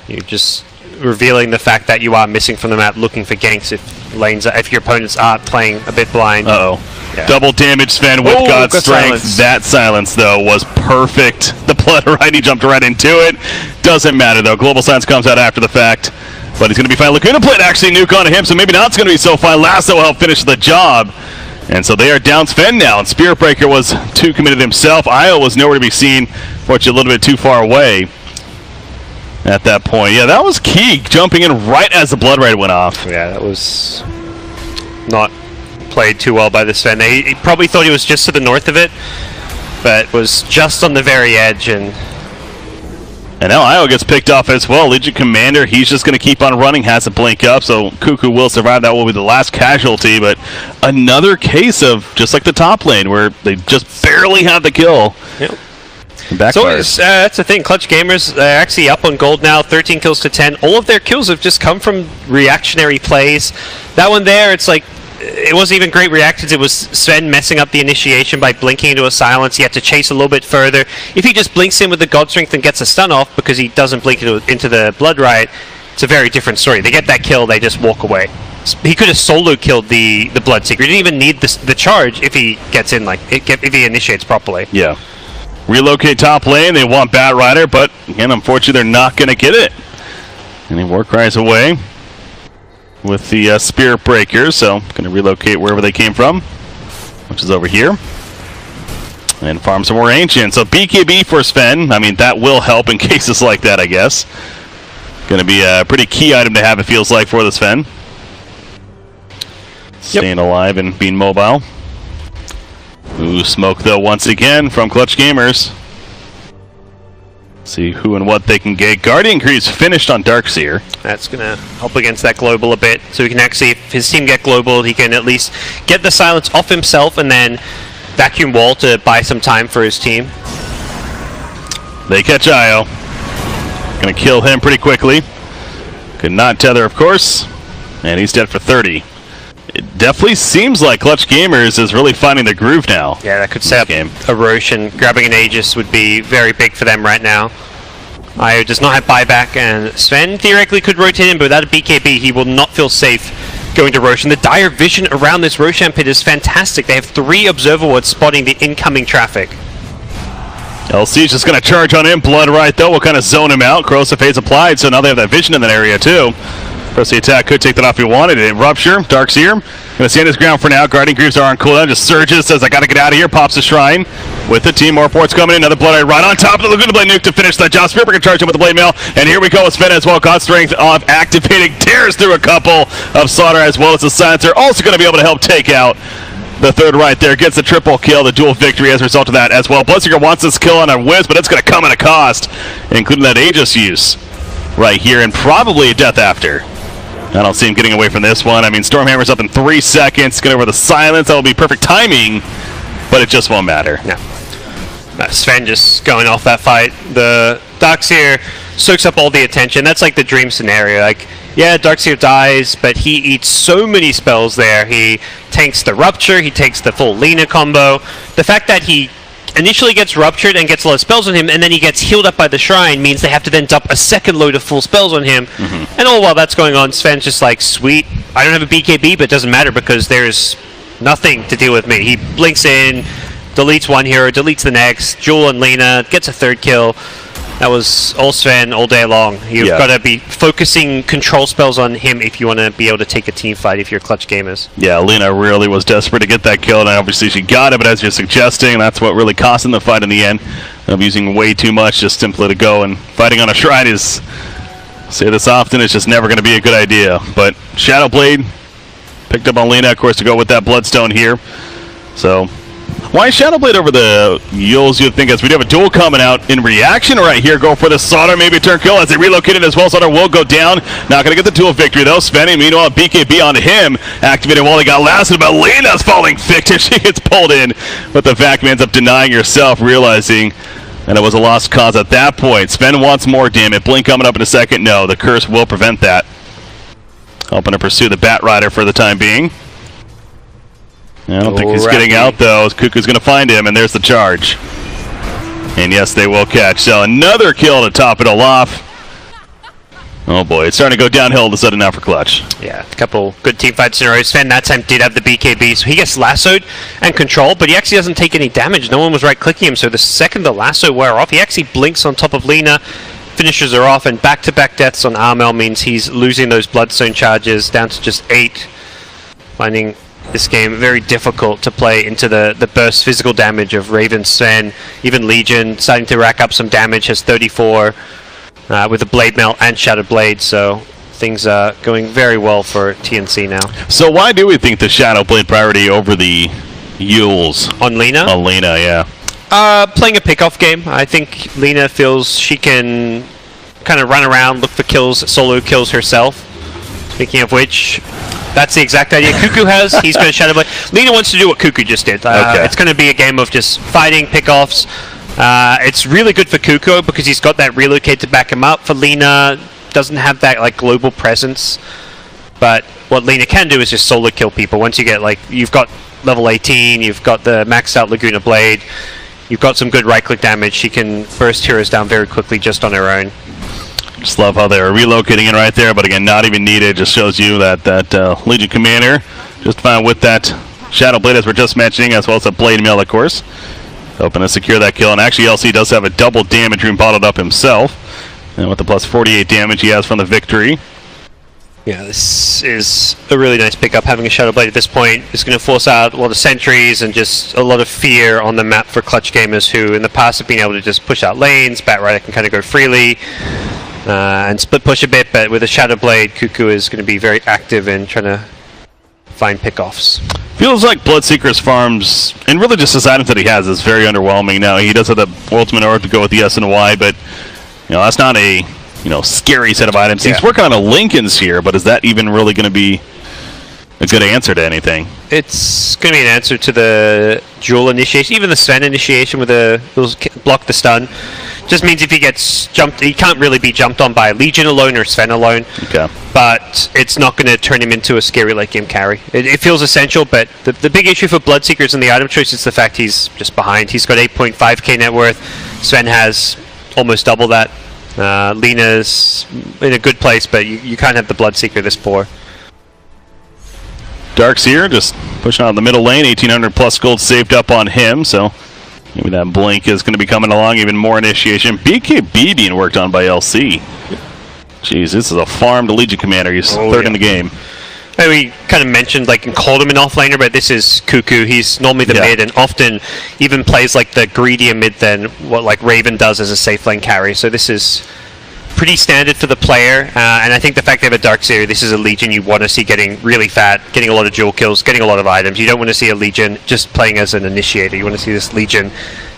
You're just revealing the fact that you are missing from the map, looking for ganks if your opponents aren't playing a bit blind. Yeah. Double damage, Sven, with God's strength. Silence. That silence, though, was perfect. The Blood Rider jumped right into it. Doesn't matter, though. Global Silence comes out after the fact. But he's going to be fine. Laguna Plate actually nuke onto him, so maybe not going to be so fine. Lasso will help finish the job. And so they are down Sven now, and Spirit Breaker was too committed himself. Io was nowhere to be seen, fortunately a little bit too far away at that point. Yeah, that was key, jumping in right as the Blood Rider went off. Yeah, that was not played too well by the Sven. He probably thought he was just to the north of it, but was just on the very edge. And now Io gets picked off as well. Legion Commander, he's just going to keep on running, has to blink up, so Cuckoo will survive. That will be the last casualty, but another case of just like the top lane, where they just barely have the kill. Yep. So that's the thing. Clutch Gamers are actually up on gold now, 13 kills to 10. All of their kills have just come from reactionary plays. That one there, it's like, it wasn't even great reactions. It was Sven messing up the initiation by blinking into a silence. He had to chase a little bit further. If he just blinks in with the God Strength and gets a stun off because he doesn't blink into the Blood Riot, it's a very different story. They get that kill, they just walk away. He could have solo killed the Bloodseeker. He didn't even need the charge if he gets in, if he initiates properly. Yeah. Relocate top lane. They want Bat Rider, but again, unfortunately, they're not going to get it. And he Warcries away with the Spirit Breakers, so going to relocate wherever they came from, which is over here, and farm some more Ancient. So BKB for Sven, I mean, that will help in cases like that, I guess. Going to be a pretty key item to have, it feels like, for the Sven. Staying alive and being mobile. Ooh, smoke, though, once again from Clutch Gamers. See who and what they can get. Guardian Creeps finished on Darkseer. That's going to help against that global a bit. So he can actually, if his team get global, he can at least get the silence off himself and then vacuum wall to buy some time for his team. They catch Io. Going to kill him pretty quickly. Could not tether, of course. And he's dead for 30. It definitely seems like Clutch Gamers is really finding their groove now. Yeah, that could set up a Roche, and grabbing an Aegis would be very big for them right now. Io does not have buyback, and Sven theoretically could rotate in, but without a BKB, he will not feel safe going to Roche. And the dire vision around this Roshan pit is fantastic. They have 3 observer wards spotting the incoming traffic. LC's just going to charge on him. Blood Right, though, will kind of zone him out. Corrosive Haze applied, so now they have that vision in that area, too. First, the attack could take that off if he wanted it. Rupture, Darkseer, going to stand his ground for now. Guardian Greaves are on cooldown, just surges, says, I got to get out of here, pops a Shrine. with the team. More ports coming in. Another Blood right on top of the Laguna Blade nuke to finish that job. Spearbrick can charge him with the Blade Mail. And here we go with Sven as well. Got strength off activating. Tears through a couple of Slaughter as well as the Silencer. Also going to be able to help take out the third right there. Gets the triple kill, the dual victory as a result of that as well. Bloodseeker wants this kill on a Wiz, but it's going to come at a cost, including that Aegis use right here and probably a death after. I don't see him getting away from this one. I mean, Stormhammer's up in 3 seconds. Get over the silence. That will be perfect timing, but it just won't matter. Yeah. Sven just going off that fight. The Darkseer soaks up all the attention. That's like the dream scenario. Like, yeah, Darkseer dies, but he eats so many spells there. He tanks the Rupture. He takes the full Lina combo. The fact that he initially gets Ruptured and gets a lot of spells on him, and then he gets healed up by the Shrine means they have to then dump a second load of full spells on him. And all while that's going on, Sven's just like, sweet, I don't have a BKB, but it doesn't matter because there's nothing to deal with me. He blinks in, deletes one hero, deletes the next, Jewel and Lina, gets a third kill. That was all Sven all day long. You've got to be focusing control spells on him if you want to be able to take a team fight if you're Clutch gamers. Yeah, Lina really was desperate to get that kill, and obviously she got it, but as you're suggesting, that's what really cost him the fight in the end. Of using way too much just simply to go and fighting on a Shrine is, say this often, it's just never going to be a good idea. But Shadowblade picked up on Lina, of course, to go with that Bloodstone here. So why Shadowblade over the Yules, you'd think, as we do have a duel coming out in reaction right here. Go for the Slaughter, maybe turn kill as they relocated as well. Slaughter will go down. Not going to get the duel victory, though. Svenny, meanwhile, BKB on him. Activated while he got lasted, but Lina's falling victim. She gets pulled in, but the vac ends up denying herself, realizing that it was a lost cause at that point. Sven wants more, damn it. Blink coming up in a second. No, the curse will prevent that. Hoping to pursue the Bat Rider for the time being. I don't think he's getting out, though. Cuckoo's going to find him, and there's the charge. And yes, they will catch. So another kill to top it all off. Oh boy, it's starting to go downhill all of a sudden now for Clutch. Yeah, a couple good team fights in a row. Sven that time did have the BKB, so he gets lassoed and controlled, but he actually doesn't take any damage. No one was right-clicking him, so the second the lasso wear off, he actually blinks on top of Lina, finishes her off, and back-to-back deaths on Armel means he's losing those Bloodstone charges down to just 8, finding this game very difficult to play into the burst physical damage of Raven, Sven, even Legion starting to rack up some damage, has 34 with the Blade Mail and Shattered Blade, so things are going very well for TNC now. So why do we think the Shadow Blade priority over the Yules? On Lina? On Lina, yeah. Playing a pickoff game. I think Lina feels she can kind of run around, look for kills, solo kills herself. Speaking of which, that's the exact idea Cuckoo has. He's going to Shadow Blade. Lina wants to do what Cuckoo just did. It's going to be a game of just fighting, pickoffs. It's really good for Cuckoo because he's got that relocate to back him up. For Lina, doesn't have that like global presence. But what Lina can do is just solo kill people. Once you get like, you've got level 18, you've got the maxed out Laguna Blade, you've got some good right click damage. She can burst heroes down very quickly just on her own. Just love how they're relocating it right there, but again, not even needed. Just shows you that Legion Commander just fine with that Shadow Blade, as we're just mentioning, as well as a Blade Mail, of course. Hoping to secure that kill, and actually LC does have a double damage room bottled up himself. And with the plus 48 damage he has from the victory. Yeah, this is a really nice pickup. Having a Shadow Blade at this point is going to force out a lot of sentries and just a lot of fear on the map for Clutch gamers who in the past have been able to just push out lanes. Bat Rider can kind of go freely and split push a bit, but with a Shadow Blade, Cuckoo is going to be very active in trying to find pickoffs. Feels like Bloodseeker's farms, and really just his items that he has, is very underwhelming now. He does have the ultimate orb to go with the S and Y, but that's not a scary set of items. Yeah. He's working on a Lincoln's here, but is that even really going to be a good answer to anything? It's going to be an answer to the Jewel initiation, even the Sven initiation with the block the stun. Just means if he gets jumped, he can't really be jumped on by Legion alone or Sven alone. Okay. But it's not going to turn him into a scary late game carry. It feels essential, but the big issue for Bloodseekers in the item choice is the fact he's just behind. He's got 8.5k net worth. Sven has almost double that. Lina's in a good place, but you can't have the Bloodseeker this poor. Darkseer just pushing out the middle lane, 1800 plus gold saved up on him, so maybe that blink is going to be coming along, even more initiation. BKB being worked on by LC. Jeez, this is a farmed Legion Commander. He's third in the game. And we kind of mentioned, like, and called him an offlaner, but this is Cuckoo. He's normally the mid, and often even plays like the greedier mid than what like Raven does as a safe lane carry. So this is pretty standard for the player, and I think the fact they have a Darkseer, this is a Legion you want to see getting really fat, getting a lot of dual kills, getting a lot of items. You don't want to see a Legion just playing as an initiator. You want to see this Legion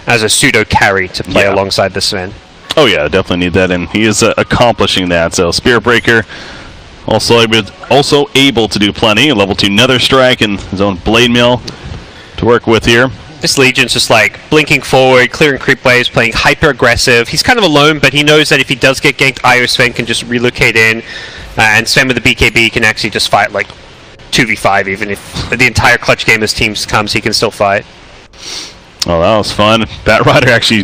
as a pseudo carry to play alongside the Sven. Oh yeah, definitely need that, and he is accomplishing that. So Spirit Breaker also able to do plenty. Level 2 Nether Strike and his own Blade Mill to work with here. This Legion's just like blinking forward, clearing creep waves, playing hyper aggressive. He's kind of alone, but he knows that if he does get ganked, Io Sven can just relocate in, and Sven with the BKB can actually just fight like 2v5. Even if the entire clutch game as teams comes, he can still fight. Oh, that was fun. Bat Rider actually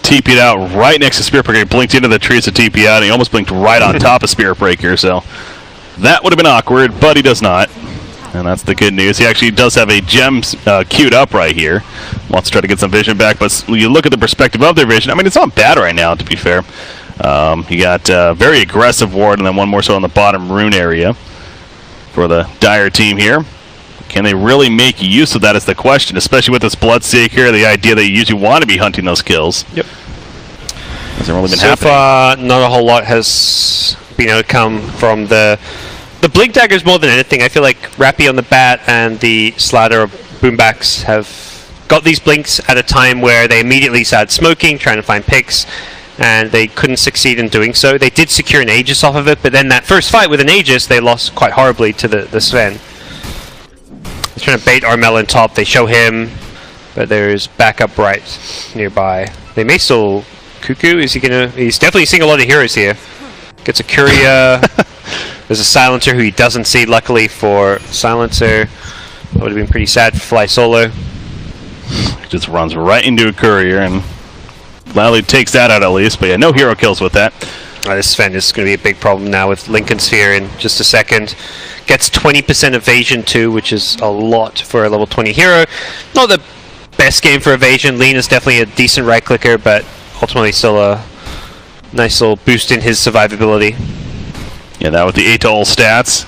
TP'd out right next to Spirit Breaker. He blinked into the trees to TP out, and he almost blinked right on top of Spirit Breaker, so that would have been awkward, but he does not. And that's the good news. He actually does have a gem queued up right here. Wants to try to get some vision back, but you look at the perspective of their vision, I mean, it's not bad right now, to be fair. You got very aggressive ward, and then one more so on the bottom rune area for the Dire team here. Can they really make use of that is the question, especially with this Bloodseeker, the idea that you usually want to be hunting those kills. Yep. Hasn't really been so happening. far, not a whole lot has been able to come from the Blink Daggers more than anything. I feel like Rappy on the Bat and the Slatter or Boombacks have got these blinks at a time where they immediately started smoking, trying to find picks, and they couldn't succeed in doing so. They did secure an Aegis off of it, but then that first fight with an Aegis, they lost quite horribly to the Sven. He's trying to bait Armelon top. They show him, but there's backup right nearby. They may still... Cuckoo, is he gonna... He's definitely seeing a lot of heroes here. Gets a Curia. There's a Silencer who he doesn't see, luckily for Silencer. That would have been pretty sad for Fly Solo. He just runs right into a Courier and gladly takes that out at least, but yeah, no hero kills with that. This Sven is going to be a big problem now with Lincoln Sphere in just a second. Gets 20% evasion too, which is a lot for a level 20 hero. Not the best game for evasion. Lean is definitely a decent right clicker, but ultimately still a nice little boost in his survivability. Yeah, that with the 8-to-all stats.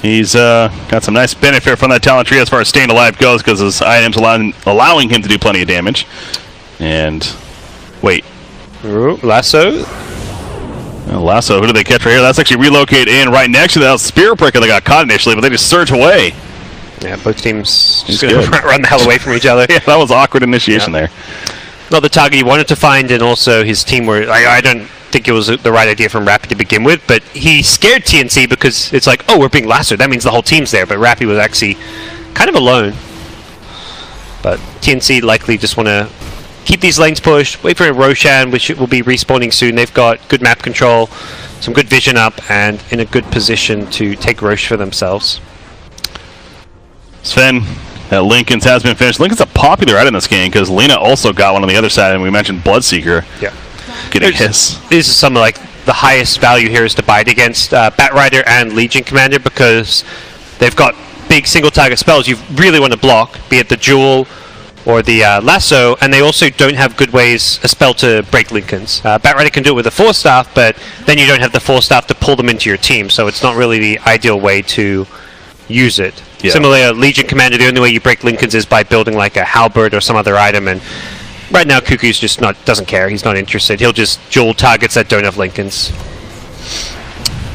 He's got some nice benefit from that talent tree as far as staying alive goes, because his items allowing him to do plenty of damage. And wait. Ooh, Lasso. Lasso, who do they catch right here? That's actually relocate in right next to that Spirit Breaker that got caught initially, but they just surge away. Yeah, both teams just going to run the hell away from each other. Yeah, that was awkward initiation there. Not the target he wanted to find, and also his team were... I don't think it was the right idea from Rappy to begin with, but he scared TNC because it's like, oh, we're being lassoed. That means the whole team's there, but Rappy was actually kind of alone. But TNC likely just want to keep these lanes pushed, wait for a Roshan, which will be respawning soon. They've got good map control, some good vision up, and in a good position to take Roche for themselves. Sven, Lincoln's has been finished. Lincoln's a popular item in this game because Lena also got one on the other side, and we mentioned Bloodseeker. Yeah. Getting his. These are some of like the highest value heroes to bite against Bat Rider and Legion Commander, because they've got big single target spells you really want to block, be it the Jewel or the Lasso, and they also don't have good ways, a spell to break Lincolns. Bat Rider can do it with a Force Staff, but then you don't have the Force Staff to pull them into your team, so it's not really the ideal way to use it. Yeah. Similarly, a Legion Commander, the only way you break Lincolns is by building like a Halberd or some other item, and right now Cuckoo's just doesn't care, he's not interested. He'll just duel targets that don't have Lincolns.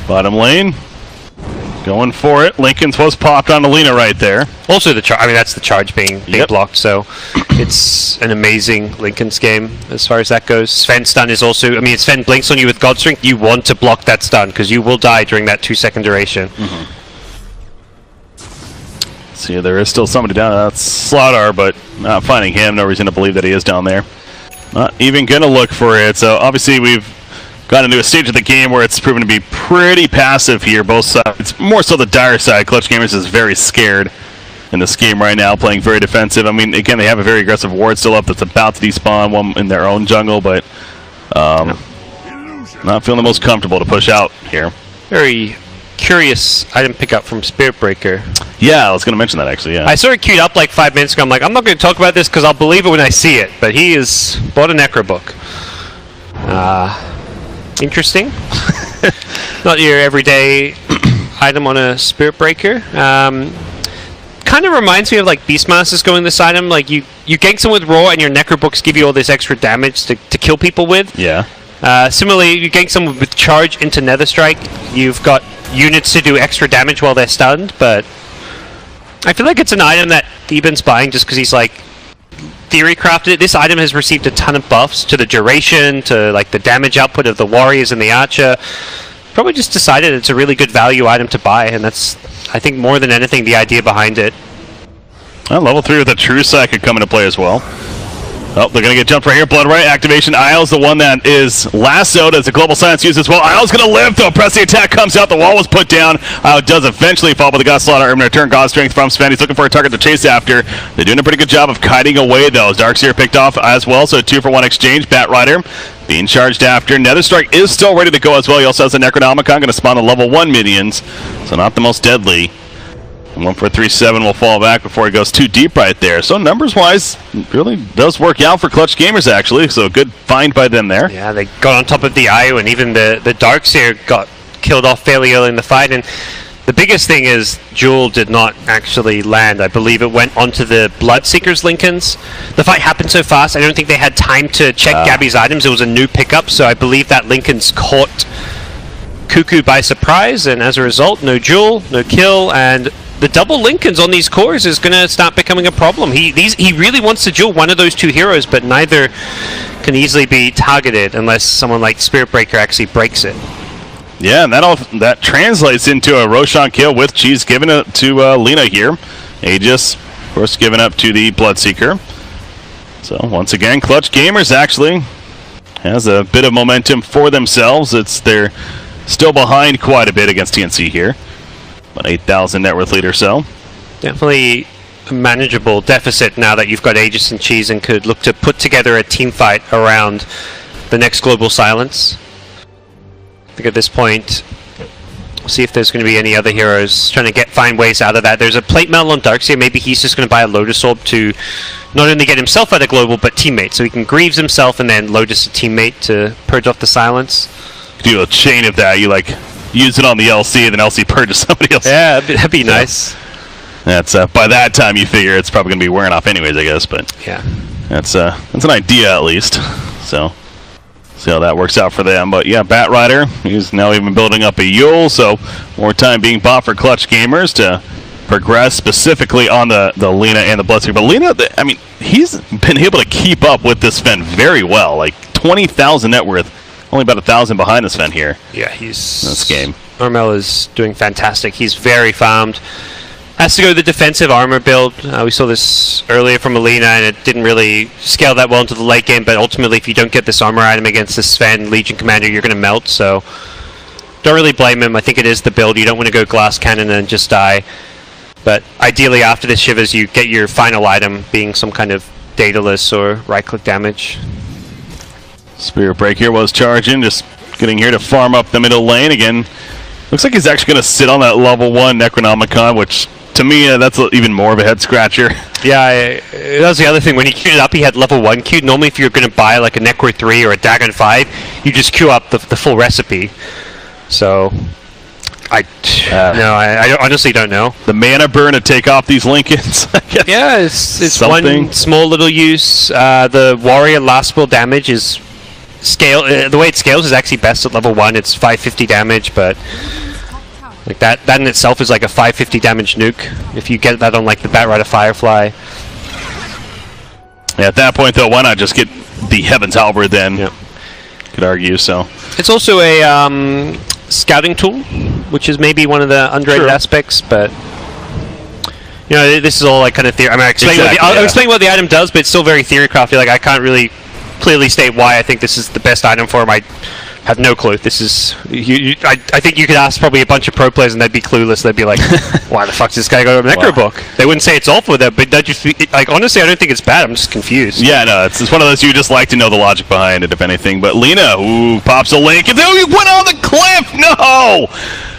Bottom lane. Going for it. Lincoln's was popped on Alina right there. Also the charge, I mean that's the charge being blocked, so it's an amazing Lincoln's game as far as that goes. Sven stun is also, I mean Sven blinks on you with God Strength, you want to block that stun because you will die during that 2-second duration. See, there is still somebody down there. That's Slaudar, but not finding him. No reason to believe that he is down there. Not even going to look for it. So obviously we've got into a stage of the game where it's proven to be pretty passive here, both sides. It's more so the Dire side. Clutch Gamers is very scared in this game right now, playing very defensive. I mean, again, they have a very aggressive ward still up that's about to despawn, one in their own jungle, but not feeling the most comfortable to push out here. Very curious item pickup from Spirit Breaker. Yeah, I was going to mention that actually, yeah. I sort of queued up like 5 minutes ago. I'm like, I'm not going to talk about this because I'll believe it when I see it, but he has bought a Necro book. Interesting. Not your everyday item on a Spirit Breaker. Kind of reminds me of like Beastmasters going this item. Like you gank someone with Raw and your Necrobooks give you all this extra damage to kill people with. Yeah. Similarly, you gank someone with Charge into Netherstrike. You've got units to do extra damage while they're stunned, but I feel like it's an item that Theban's buying just because he's like theory crafted it. This item has received a ton of buffs to the duration, to like the damage output of the Warriors and the Archer. Probably just decided it's a really good value item to buy, and that's, I think, more than anything, the idea behind it. Well, level 3 with a True Sight could come into play as well. Oh, they're going to get jumped right here. Blood Right activation. Isle's the one that is lassoed as the Global Silence used as well. Isle's going to live, though. Press the attack comes out. The wall was put down. Isle does eventually fall, but the God Slaughter in return. God Strength from Sven. He's looking for a target to chase after. They're doing a pretty good job of kiting away, though. Darkseer picked off as well, so 2-for-1 exchange. Bat Rider being charged after. Netherstrike is still ready to go as well. He also has a Necronomicon. Going to spawn the level 1 minions, so not the most deadly. 1-4-3-7 will fall back before he goes too deep right there. So numbers-wise, really does work out for Clutch Gamers, actually. So good find by them there. Yeah, they got on top of the IO, and even the Darkseer got killed off fairly early in the fight. And the biggest thing is Jewel did not actually land. I believe it went onto the Bloodseeker's Lincolns. The fight happened so fast, I don't think they had time to check Gabby's items. It was a new pickup, so I believe that Lincoln's caught Cuckoo by surprise, and as a result, no Jewel, no kill, and the double Lincolns on these cores is going to start becoming a problem. He really wants to duel one of those two heroes, but neither can easily be targeted unless someone like Spirit Breaker actually breaks it. Yeah, and that translates into a Roshan kill with Cheese giving it to Lina here. Aegis, of course, giving up to the Bloodseeker. So once again, Clutch Gamers actually has a bit of momentum for themselves. They're still behind quite a bit against TNC here. About 8,000 net worth lead or so. Definitely a manageable deficit now that you've got Aegis and Cheese and could look to put together a team fight around the next Global Silence. I think at this point, we'll see if there's going to be any other heroes trying to find ways out of that. There's a plate mail on Darkseer. Maybe he's just going to buy a Lotus Orb to not only get himself out of Global, but teammate. So he can Greaves himself and then Lotus a teammate to purge off the silence. Do a chain of that. You like use it on the LC and then LC purges somebody else. Yeah, that'd be nice. That's by that time you figure it's probably going to be wearing off anyways, I guess. But yeah, that's an idea at least. So see how that works out for them. But yeah, Bat Rider, he's now even building up a Yule, so more time being bought for Clutch Gamers to progress specifically on the Lina and the Bloodseeker. But Lina, I mean, he's been able to keep up with this Sven very well. Like 20,000 net worth. Only about 1,000 behind the Sven here. Yeah, he's... in this game. Armel is doing fantastic. He's very farmed. Has to go the defensive armor build. We saw this earlier from Alina, and it didn't really scale that well into the late game, but ultimately, if you don't get this armor item against the Sven Legion Commander, you're going to melt, so don't really blame him. I think it is the build. You don't want to go Glass Cannon and just die. But ideally, after this Shivers, you get your final item being some kind of Daedalus or right-click damage. Spirit Break here was charging, just getting here to farm up the middle lane again. Looks like he's actually going to sit on that level 1 Necronomicon, which to me that's even more of a head scratcher. Yeah, that was the other thing. When he queued it up, he had level 1 queued. Normally, if you're going to buy like a Necro 3 or a Dagon 5, you just queue up the full recipe. So, I honestly don't know. The mana burn to take off these Lincolns. Yeah, it's one small little use. The Warrior last spell damage is the way it scales is actually best at level 1. It's 550 damage, but like that in itself is like a 550 damage nuke if you get that on like the Batrider Firefly. Yeah, at that point though, why not just get the Heaven's Halberd then? Yep. Could argue so. It's also a scouting tool, which is maybe one of the underrated aspects, but you know, this is all like kind of theory. I mean, I'll explain what the item does, but it's still very theory crafty. Like I can't really clearly state why I think this is the best item for him. I have no clue. This is I think you could ask probably a bunch of pro players and they'd be clueless. They'd be like, why the fuck does this guy go to a Necro book? They wouldn't say it's awful with it, but that just like honestly I don't think it's bad. I'm just confused. Yeah, no, it's one of those you just like to know the logic behind it, if anything. But Lina, pops a link, and then he went on the cliff. No,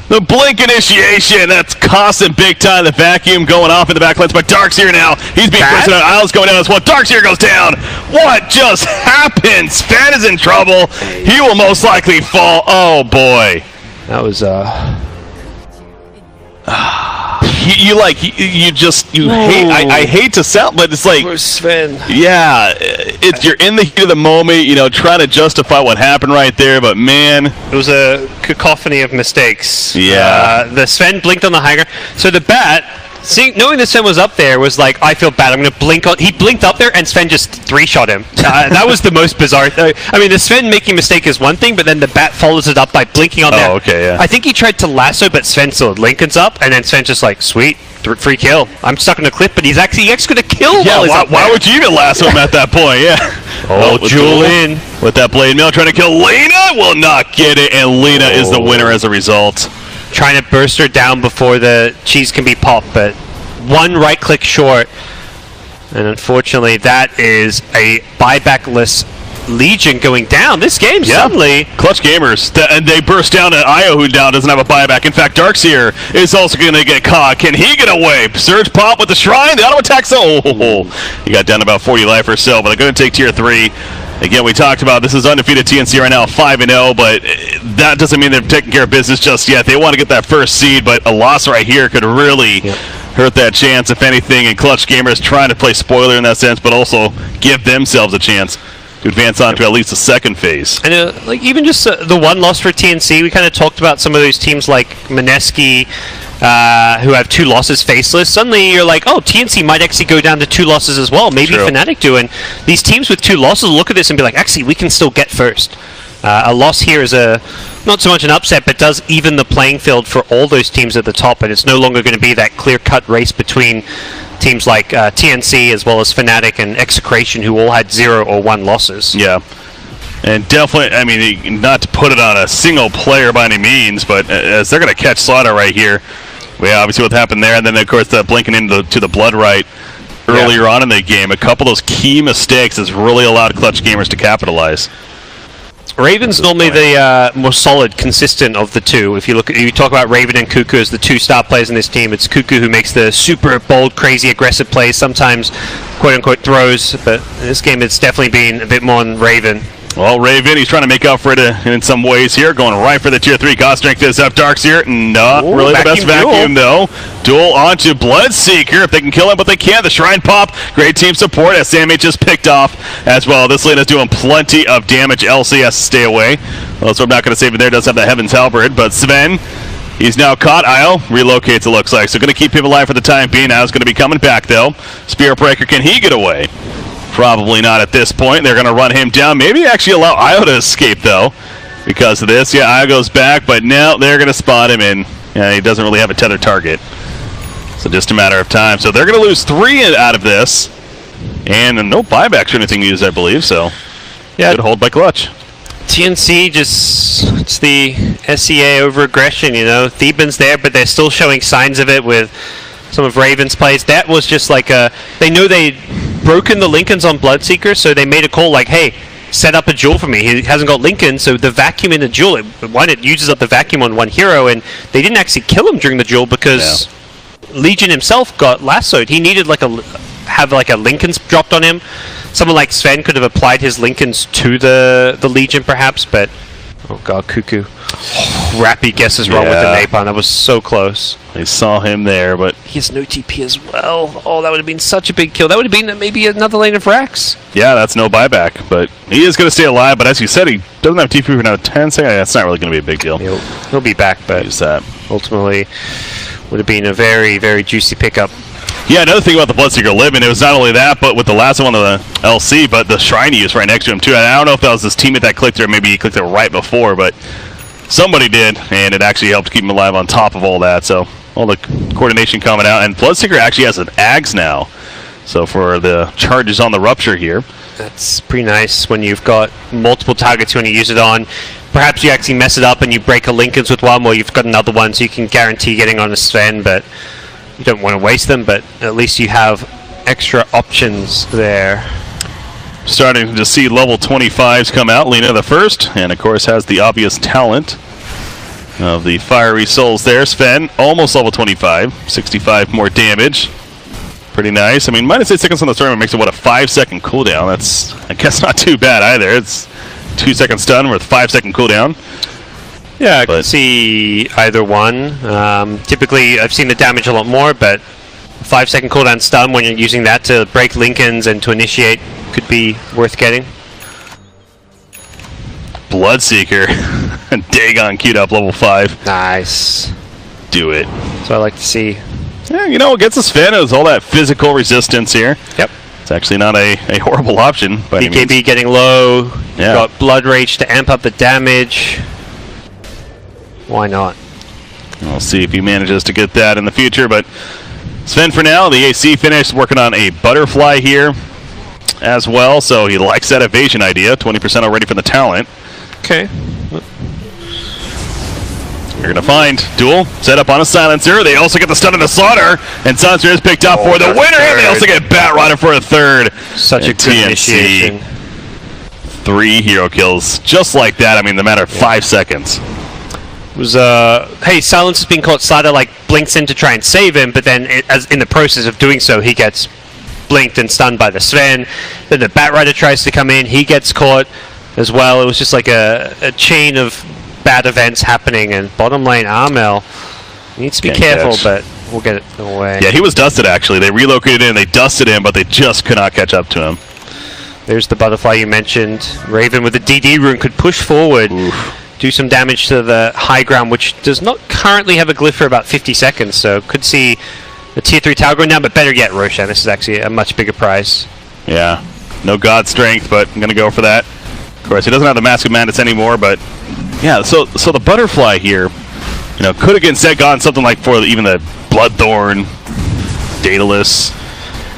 the blink initiation, that's costing big time. The vacuum going off in the back lens, but Darkseer now, he's being pushed out. Isles going down as well. Darkseer goes down. What just happened? Sven is in trouble. He will most likely fall. Oh boy. That was you hate. I hate to sound, but it's like, Poor Sven. yeah, you're in the heat of the moment, trying to justify what happened right there. But man, It was a cacophony of mistakes. Yeah. The Sven blinked on the high ground. So the bat, knowing that Sven was up there, was like, I feel bad. I'm going to blink on. He blinked up there, and Sven just 3-shot him. That was the most bizarre. I mean, the Sven making a mistake is one thing, but then the bat follows it up by blinking on there. Oh, okay, yeah. I think he tried to lasso, but Sven still Lincoln's up, and then Sven's just like, sweet. Free kill. I'm stuck in a clip, but he's actually going to kill. yeah, while he's up why there. would you even lasso him at that point? Yeah. Jewel in. With that blade mail, trying to kill Lena, will not get it, and Lena is the winner as a result. Trying to burst her down before the cheese can be popped, but one right click short. And unfortunately, that is a buybackless Legion going down. This game suddenly. Clutch Gamers, and they burst down to Io, who now doesn't have a buyback. In fact, Darkseer is also going to get caught. Can he get away? Surge pop with the Shrine. The auto attack. He got down about 40 life or so, but they're going to take tier 3. Again, we talked about this is undefeated TNC right now, 5-0, but that doesn't mean they're taking care of business just yet. They want to get that first seed, but a loss right here could really hurt that chance, if anything. And Clutch Gamers trying to play spoiler in that sense, but also give themselves a chance to advance on to at least the second phase. And like even just the one loss for TNC, we kind of talked about some of those teams like Mineski, who have 2 losses faceless. Suddenly you're like, oh, TNC might actually go down to 2 losses as well. Maybe True. Fnatic do. And these teams with 2 losses look at this and be like, actually, we can still get first. A loss here is not so much an upset, but does even the playing field for all those teams at the top. And it's no longer going to be that clear-cut race between teams like TNC as well as Fnatic and Execration, who all had 0 or 1 losses. Yeah. And definitely, I mean, not to put it on a single player by any means, but as they're going to catch Slaughter right here, obviously what happened there, and then, of course, the blinking into the blood right earlier on in the game. A couple of those key mistakes has really allowed Clutch Gamers to capitalize. Raven's normally the more solid, consistent of the two. If you talk about Raven and Cuckoo as the 2 star players in this team, it's Cuckoo who makes the super bold, crazy, aggressive plays, sometimes quote-unquote throws, but in this game it's definitely been a bit more on Raven. Well, Raven, he's trying to make up for it in some ways here, going right for the tier 3. God strength is up. Darkseer, not really the best vacuum, though. Duel onto Bloodseeker, if they can kill him, but they can't. The Shrine pop, great team support as Sammy just picked off as well. This lane is doing plenty of damage. LC has to stay away. Well, so I'm not going to save it there. Does have the Heaven's Halberd, but Sven, he's now caught. Io relocates, it looks like. So going to keep him alive for the time being. Io's going to be coming back, though. Spirit Breaker, can he get away? Probably not at this point. They're going to run him down. Maybe actually allow Io to escape, though, because of this. Yeah, Io goes back, but now they're going to spot him, and he doesn't really have a tethered target. So just a matter of time. So they're going to lose 3 out of this, and no buybacks or anything used, I believe. So good hold by Clutch. TNC it's the SEA over aggression, Theban's there, but they're still showing signs of it with some of Raven's plays. That was just like they know they'd broken the Lincolns on Bloodseeker, so they made a call like, hey, set up a duel for me. He hasn't got Lincoln, so the vacuum in the duel, it uses up the vacuum on one hero, and they didn't actually kill him during the duel because Legion himself got lassoed. He needed have a Lincoln's dropped on him. Someone like Sven could have applied his Lincolns to the Legion perhaps, but oh god, Cuckoo. Rappy guesses wrong with the napalm. That was so close. They saw him there, but he has no TP as well. Oh, that would have been such a big kill. That would have been maybe another lane of Rex. Yeah, that's no buyback, but he is going to stay alive. But as you said, he doesn't have TP for another 10 seconds. That's not really going to be a big deal. He'll be back, but use that. Ultimately would have been a very, very juicy pickup. Yeah, another thing about the Bloodseeker living, it was not only that, but with the last one of the LC, but the Shrine he used right next to him too. And I don't know if that was his teammate that clicked it, or maybe he clicked it right before, but somebody did, and it actually helped keep him alive on top of all that. So all the coordination coming out, and Bloodseeker actually has an Ags now. So for the charges on the Rupture here. That's pretty nice when you've got multiple targets you want to use it on. Perhaps you actually mess it up and you break a Lincolns with one, or you've got another one so you can guarantee getting on a Sven, but you don't want to waste them, but at least you have extra options there. Starting to see level 25s come out. Lena the first, and of course has the obvious talent of the Fiery Souls there. Sven, almost level 25, 65 more damage. Pretty nice. I mean, minus 8 seconds on the tournament makes it, what, a 5-second cooldown. That's, I guess, not too bad either. It's 2-second stun with 5-second cooldown. Yeah, I But- could see either one. Typically, I've seen the damage a lot more, but 5-second cooldown stun when you're using that to break Lincolns and to initiate could be worth getting. Bloodseeker. Dagon queued up level 5. Nice. Do it. So I like to see. Yeah, you know, against this Sven, there's all that physical resistance here. Yep. It's actually not a horrible option by any means. BKB getting low. Yeah. Got Blood Rage to amp up the damage. Why not? We'll see if he manages to get that in the future, but Sven for now, the AC finished, working on a butterfly here as well, so he likes that evasion idea. 20% already from the talent. Okay. You're going to find Duel set up on a silencer. They also get the stun of the slaughter, and silencer is picked up for the winner, and they also get Bat Rider for a third. Such a And good TNC, initiation. 3 hero kills, just like that. I mean, the matter of 5 seconds. Was hey, Silence is being caught. Slider like blinks in to try and save him, but then as in the process of doing so, he gets blinked and stunned by the Sven. Then the Bat Rider tries to come in, he gets caught as well. It was just like a chain of bad events happening. And bottom lane, Armel needs to be Can't careful, catch. but we'll get it away. Yeah, he was dusted actually. They relocated in, they dusted him, but they just could not catch up to him. There's the butterfly you mentioned. Raven with the DD rune could push forward. Do some damage to the high ground, which does not currently have a glyph for about 50 seconds, so could see the tier 3 tower going down, but better yet, Roshan. This is actually a much bigger prize. Yeah, no god strength, but I'm going to go for that. Of course, he doesn't have the Mask of Madness anymore, but yeah, so the butterfly here, you know, could have instead gone something like for even the Bloodthorn, Daedalus,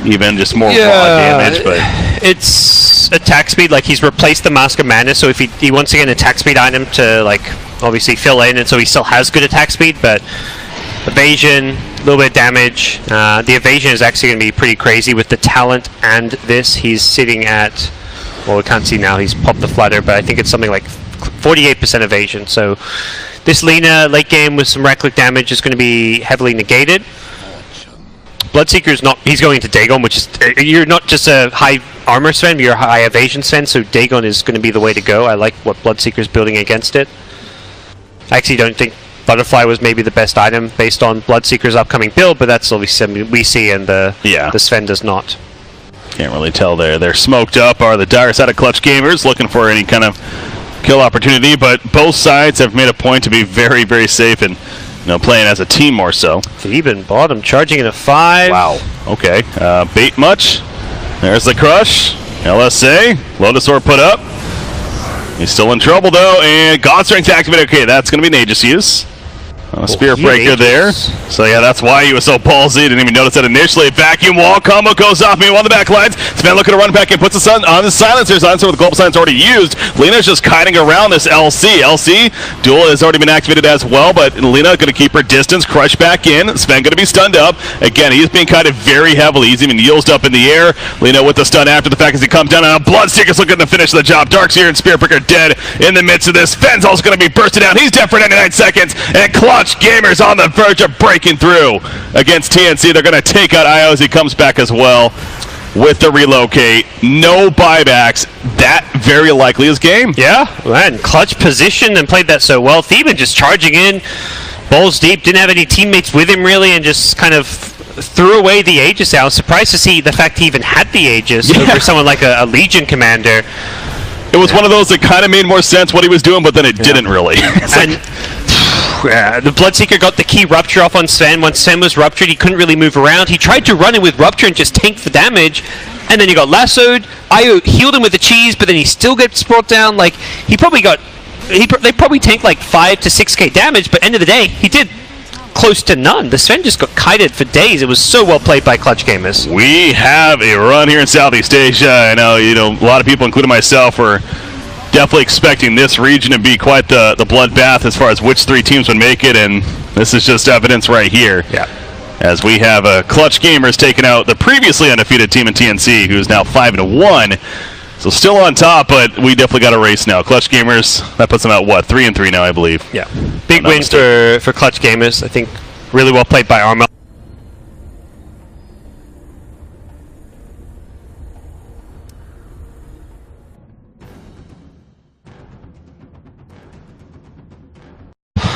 even just more raw damage, but it's attack speed. Like he's replaced the Mask of Madness, so if he wants to get an attack speed item to like obviously fill in, and so he still has good attack speed, but evasion, a little bit of damage. The evasion is actually going to be pretty crazy with the talent and this. He's sitting at, well, we can't see now. He's popped the flutter, but I think it's something like 48% evasion. So this Lina late game with some right click damage is going to be heavily negated. Bloodseeker's not, he's going to Dagon, which is, you're not just a high armor Sven, you're a high evasion Sven, so Dagon is going to be the way to go. I like what Bloodseeker's building against it. I actually don't think Butterfly was maybe the best item based on Bloodseeker's upcoming build, but that's obviously something we see, and the Sven does not. can't really tell there. They're smoked up, are the dire side of Clutch Gamers, looking for any kind of kill opportunity, but both sides have made a point to be very, very safe and playing as a team more so. Even bottom, charging in a 5. Wow. Okay. Bait much. There's the crush. LSA. Lotus Orb put up. He's still in trouble though, and God Strength activated. Okay, that's going to be an Aegis use. Spirit Breaker there. So yeah, that's why he was so ballsy. Didn't even notice that initially. Vacuum wall combo goes off. Meanwhile, the back lines. Sven looking to run back and puts the sun on the silencer. Silencer with the global silence already used. Lina's just kiting around this LC. LC duel has already been activated as well, but Lina going to keep her distance. Crush back in. Sven going to be stunned up. Again, he's being kited very heavily. He's even used up in the air. Lina with the stun after the fact as he comes down. And Bloodseeker's looking to finish the job. Darkseer and Spirit Breaker dead in the midst of this. Sven's also going to be bursted down. He's dead for 99 seconds. And Clutch Gamers on the verge of breaking through against TNC. They're going to take out IO as he comes back as well with the relocate. No buybacks. That very likely is game. Yeah, man. Clutch positioned and played that so well. Theban just charging in, balls deep, didn't have any teammates with him really, and just kind of threw away the Aegis. I was surprised to see the fact he even had the Aegis over someone like a Legion commander. It was one of those that kind of made more sense what he was doing, but then it didn't really. The Bloodseeker got the key Rupture off on Sven. Once Sven was ruptured, he couldn't really move around. He tried to run in with Rupture and just tank the damage, and then he got lassoed. Io healed him with the cheese, but then he still gets brought down. Like, he probably got... they probably tanked like 5 to 6k damage, but end of the day, he did close to none. The Sven just got kited for days. It was so well played by Clutch Gamers. We have a run here in Southeast Asia. I know, a lot of people, including myself, were definitely expecting this region to be quite the bloodbath as far as which 3 teams would make it, and this is just evidence right here. Yeah. As we have Clutch Gamers taking out the previously undefeated team in TNC, who's now 5-1. So still on top, but we definitely got a race now. Clutch Gamers, that puts them at what, 3-3 now, I believe. Yeah. Big win for Clutch Gamers. I think really well played by Armel.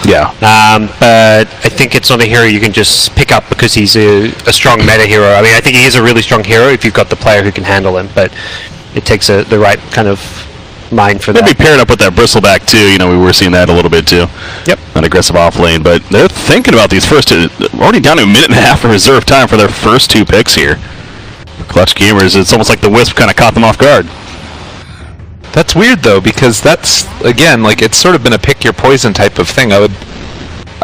Yeah. But I think it's not a hero you can just pick up because he's a strong meta hero. I mean, I think he is a really strong hero if you've got the player who can handle him, but it takes the right kind of mind for that. Maybe paired up with that bristleback too. You know, we were seeing that a little bit too. Yep. An aggressive off lane, but they're thinking about these first two. Already down to a minute and a half of reserve time for their first two picks here. Clutch Gamers, it's almost like the Wisp kind of caught them off guard. That's weird though, because that's, again, like, it's sort of been a pick your poison type of thing. I would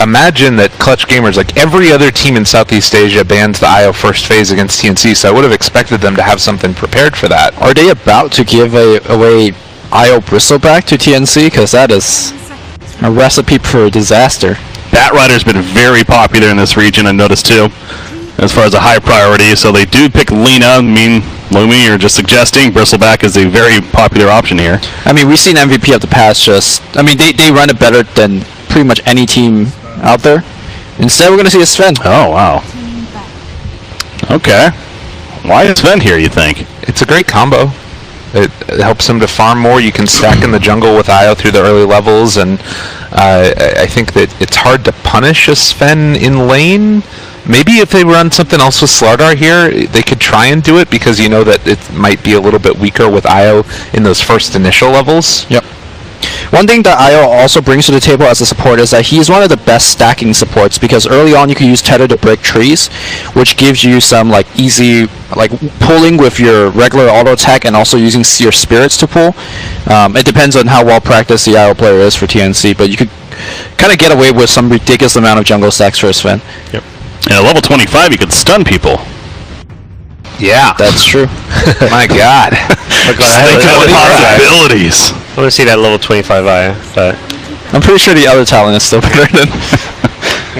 imagine that Clutch Gamers, like every other team in Southeast Asia, bans the IO first phase against TNC, so I would have expected them to have something prepared for that. Are they about to give away IO Bristleback to TNC? Because that is a recipe for disaster. Bat Rider's been very popular in this region, I noticed too, as far as a high priority. So they do pick Lina. I mean, Lumi, you're just suggesting Bristleback is a very popular option here. I mean, we've seen MVP of the past they run it better than pretty much any team out there. Instead, we're going to see a Sven. Oh, wow. Okay. Why is Sven here, you think? It's a great combo. It helps him to farm more. You can stack in the jungle with IO through the early levels, and I think that it's hard to punish a Sven in lane. Maybe if they run something else with Slardar here, they could try and do it, because you know that it might be a little bit weaker with IO in those first initial levels. Yep. One thing that IO also brings to the table as a support is that he's one of the best stacking supports, because early on you can use Tether to break trees, which gives you some like easy pulling with your regular auto attack, and also using your spirits to pull. It depends on how well practiced the IO player is for TNC, but you could kind of get away with some ridiculous amount of jungle stacks for a Sven. Yep. And at level 25 you could stun people. Yeah, that's true. My God. Think of the possibilities. I want to see that level 25 IO, but I'm pretty sure the other talent is still better than...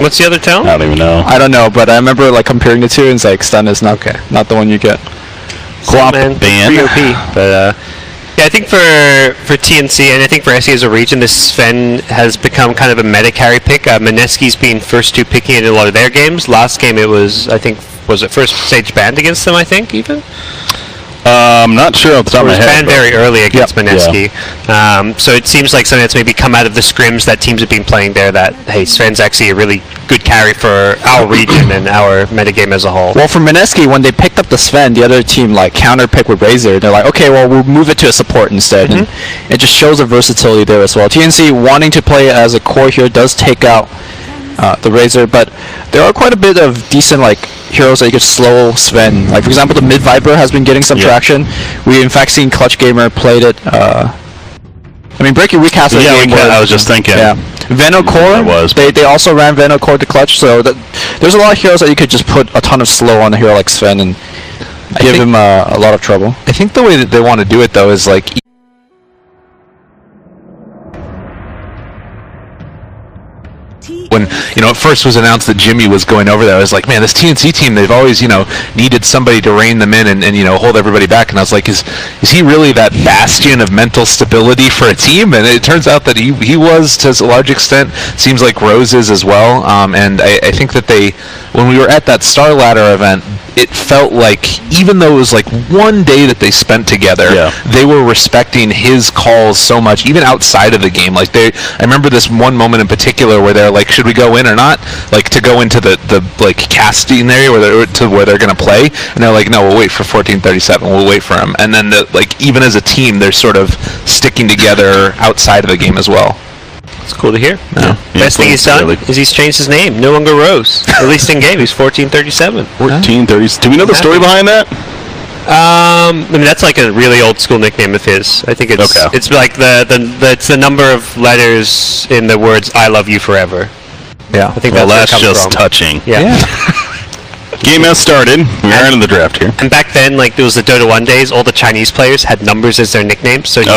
What's the other talent? I don't even know. I don't know, but I remember like comparing the two, and it's like stun is not the one you get. Quap ban. ban. But yeah, I think for TNC and I think for SE as a region, this Sven has become kind of a meta carry pick. Mineski's been first to picking it in a lot of their games. Last game it was, I think, was it first stage banned against them, I think, even? I'm not sure off the top of my head. It was banned very early against Yep. Mineski. Yeah. So it seems like something that's maybe come out of the scrims that teams have been playing there, that, hey, Sven's actually a really good carry for our region and our metagame as a whole. Well, for Mineski, when they picked up the Sven, the other team like counter-pick with Razor. They're like, okay, well, we'll move it to a support instead. And it just shows the versatility there as well. TNC wanting to play as a core here does take out the Razor, but there are quite a bit of decent heroes that you could slow Sven. Like, for example, the Mid Viper has been getting some traction. We in fact seen Clutch Gamer played it. I mean, Break Your Weak has a game where, I was just thinking. Yeah. Venocore, they also ran Venocore to Clutch, so there's a lot of heroes that you could just put a ton of slow on a hero like Sven and give him a lot of trouble. I think the way that they want to do it, though, is when, it first was announced that Jimmy was going over there, I was like, man, this TNC team, they've always, needed somebody to rein them in and hold everybody back. And I was like, is he really that bastion of mental stability for a team? And it turns out that he was, to a large extent. Seems like Rose is as well. And I think that when we were at that Star Ladder event, it felt like, even though it was like one day that they spent together, they were respecting his calls so much, even outside of the game. I remember this one moment in particular where they're like, should we go in or not? To go into the casting area where they're going to play, and they're like, no, we'll wait for 1437. We'll wait for him. And then even as a team, they're sort of sticking together outside of the game as well. It's cool to hear. Yeah. Best thing he's done is he's changed his name. No longer Rose. At least in game, he's 1437. 1437. Do we know the story behind that? I mean, that's like a really old school nickname of his. I think it's like it's the number of letters in the words "I love you forever." Yeah, I think that's just touching. Yeah. Game has started. We are in the draft here. And back then, there was the Dota 1 days, all the Chinese players had numbers as their nicknames, so he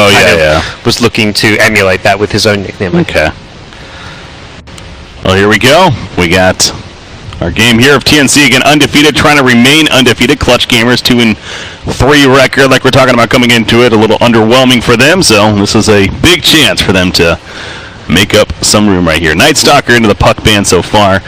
was looking to emulate that with his own nickname. Okay. Well, here we go. We got our game here of TNC, again, undefeated, trying to remain undefeated. Clutch Gamers 2-3 record, like we're talking about coming into it, a little underwhelming for them, so this is a big chance for them to make up some room right here. Night Stalker into the puck ban so far.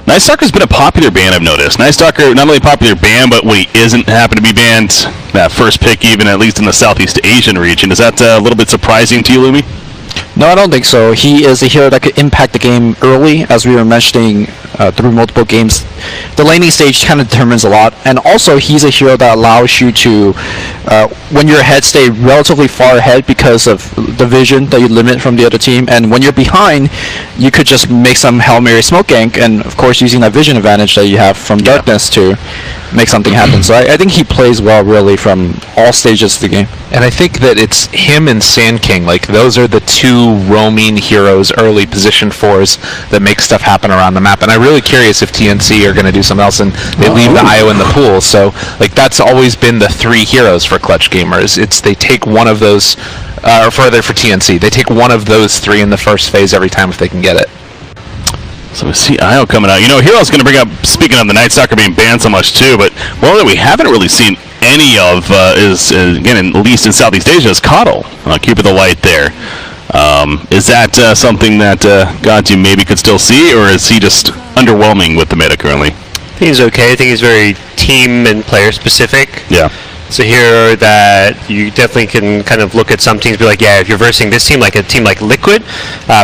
Night Stalker's been a popular ban, I've noticed. Night Stalker, not only a popular ban, but when he isn't happen to be banned, that first pick, even at least in the Southeast Asian region. Is that a little bit surprising to you, Lumi? No, I don't think so. He is a hero that could impact the game early, as we were mentioning through multiple games. The laning stage kind of determines a lot, and also he's a hero that allows you to, when you're ahead, stay relatively far ahead because of the vision that you limit from the other team, and when you're behind, you could just make some Hail Mary smoke gank, and of course using that vision advantage that you have from darkness to make something happen. So I think he plays well really from all stages of the game. And I think that it's him and Sand King, like those are the two roaming heroes, early position fours that make stuff happen around the map. And I'm really curious if TNC are going to do something else and they leave the IO in the pool. So like that's always been the three heroes for Clutch Gamers. It's they take one of those, or further for TNC, they take one of those three in the first phase every time if they can get it. So we see IO coming out. You know, Hero's going to bring up, speaking of the Night Stalker being banned so much too, but one that we haven't really seen any of is, again, at least in Southeast Asia, is Coddle. Keep it the light there. Is that something that Godsy maybe could still see, or is he just underwhelming with the meta currently? I think he's okay. I think he's very team and player specific. Yeah. It's a hero that you definitely can kind of look at some teams and be like, yeah, if you're versing this team like a team like Liquid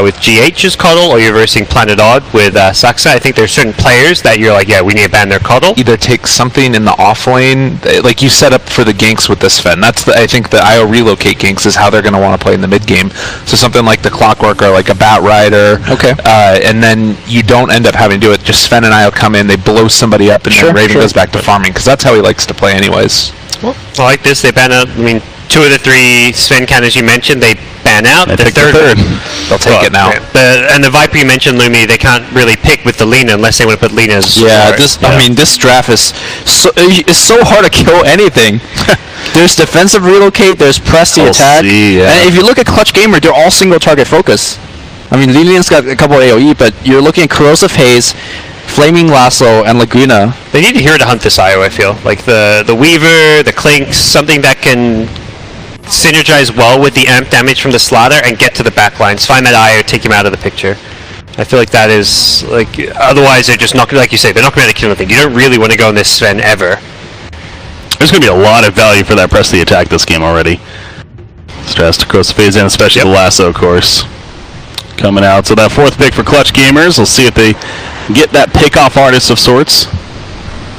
with GH's Coddle, or you're versing Planet Odd with Saxa, I think there's certain players that you're like, yeah, we need to ban their Coddle. Either take something in the off lane, like you set up for the ganks with this Sven. That's I think the IO relocate ganks is how they're going to want to play in the mid game. So something like the Clockwork or like a Bat Rider. Okay. And then you don't end up having to do it. Just Sven and IO come in, they blow somebody up, and then Raven goes back to farming, because that's how he likes to play anyways. Well, I like this. They ban out, I mean, 2 of the 3 Sven counters you mentioned, they ban out. The third. They'll take it now. And the Viper you mentioned, Lumi, they can't really pick with the Lina unless they want to put Lina's. Yeah, I mean, this draft is so hard to kill anything. There's defensive relocate, there's press the attack. And if you look at Clutch Gamer, they're all single target focus. I mean, Lilian's got a couple of AoE, but you're looking at Corrosive Haze, Flaming Lasso, and Laguna. They need a hero to hunt this IO, I feel. Like the Weaver, the Clinks, something that can synergize well with the amp damage from the Slaughter and get to the backlines. Find that IO, take him out of the picture. I feel like that is, like, otherwise they're just not, like you say, they're not going to kill anything. You don't really want to go on this Sven ever. There's going to be a lot of value for that press the attack this game already. Stressed across the phase in, especially the Lasso, of course. Coming out. So that 4th pick for Clutch Gamers. We'll see if they get that pick-off artist of sorts.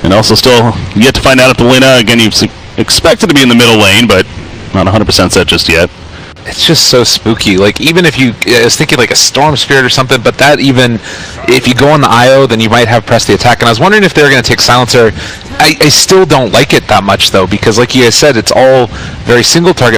And also still yet to find out if the Lina, again, you've expected to be in the middle lane, but not 100% set just yet. It's just so spooky. Like, even if you, I was thinking like a Storm Spirit or something, but that even, if you go on the IO, then you might have press the attack. And I was wondering if they were going to take Silencer. I still don't like it that much, though, because like you guys said, it's all very single target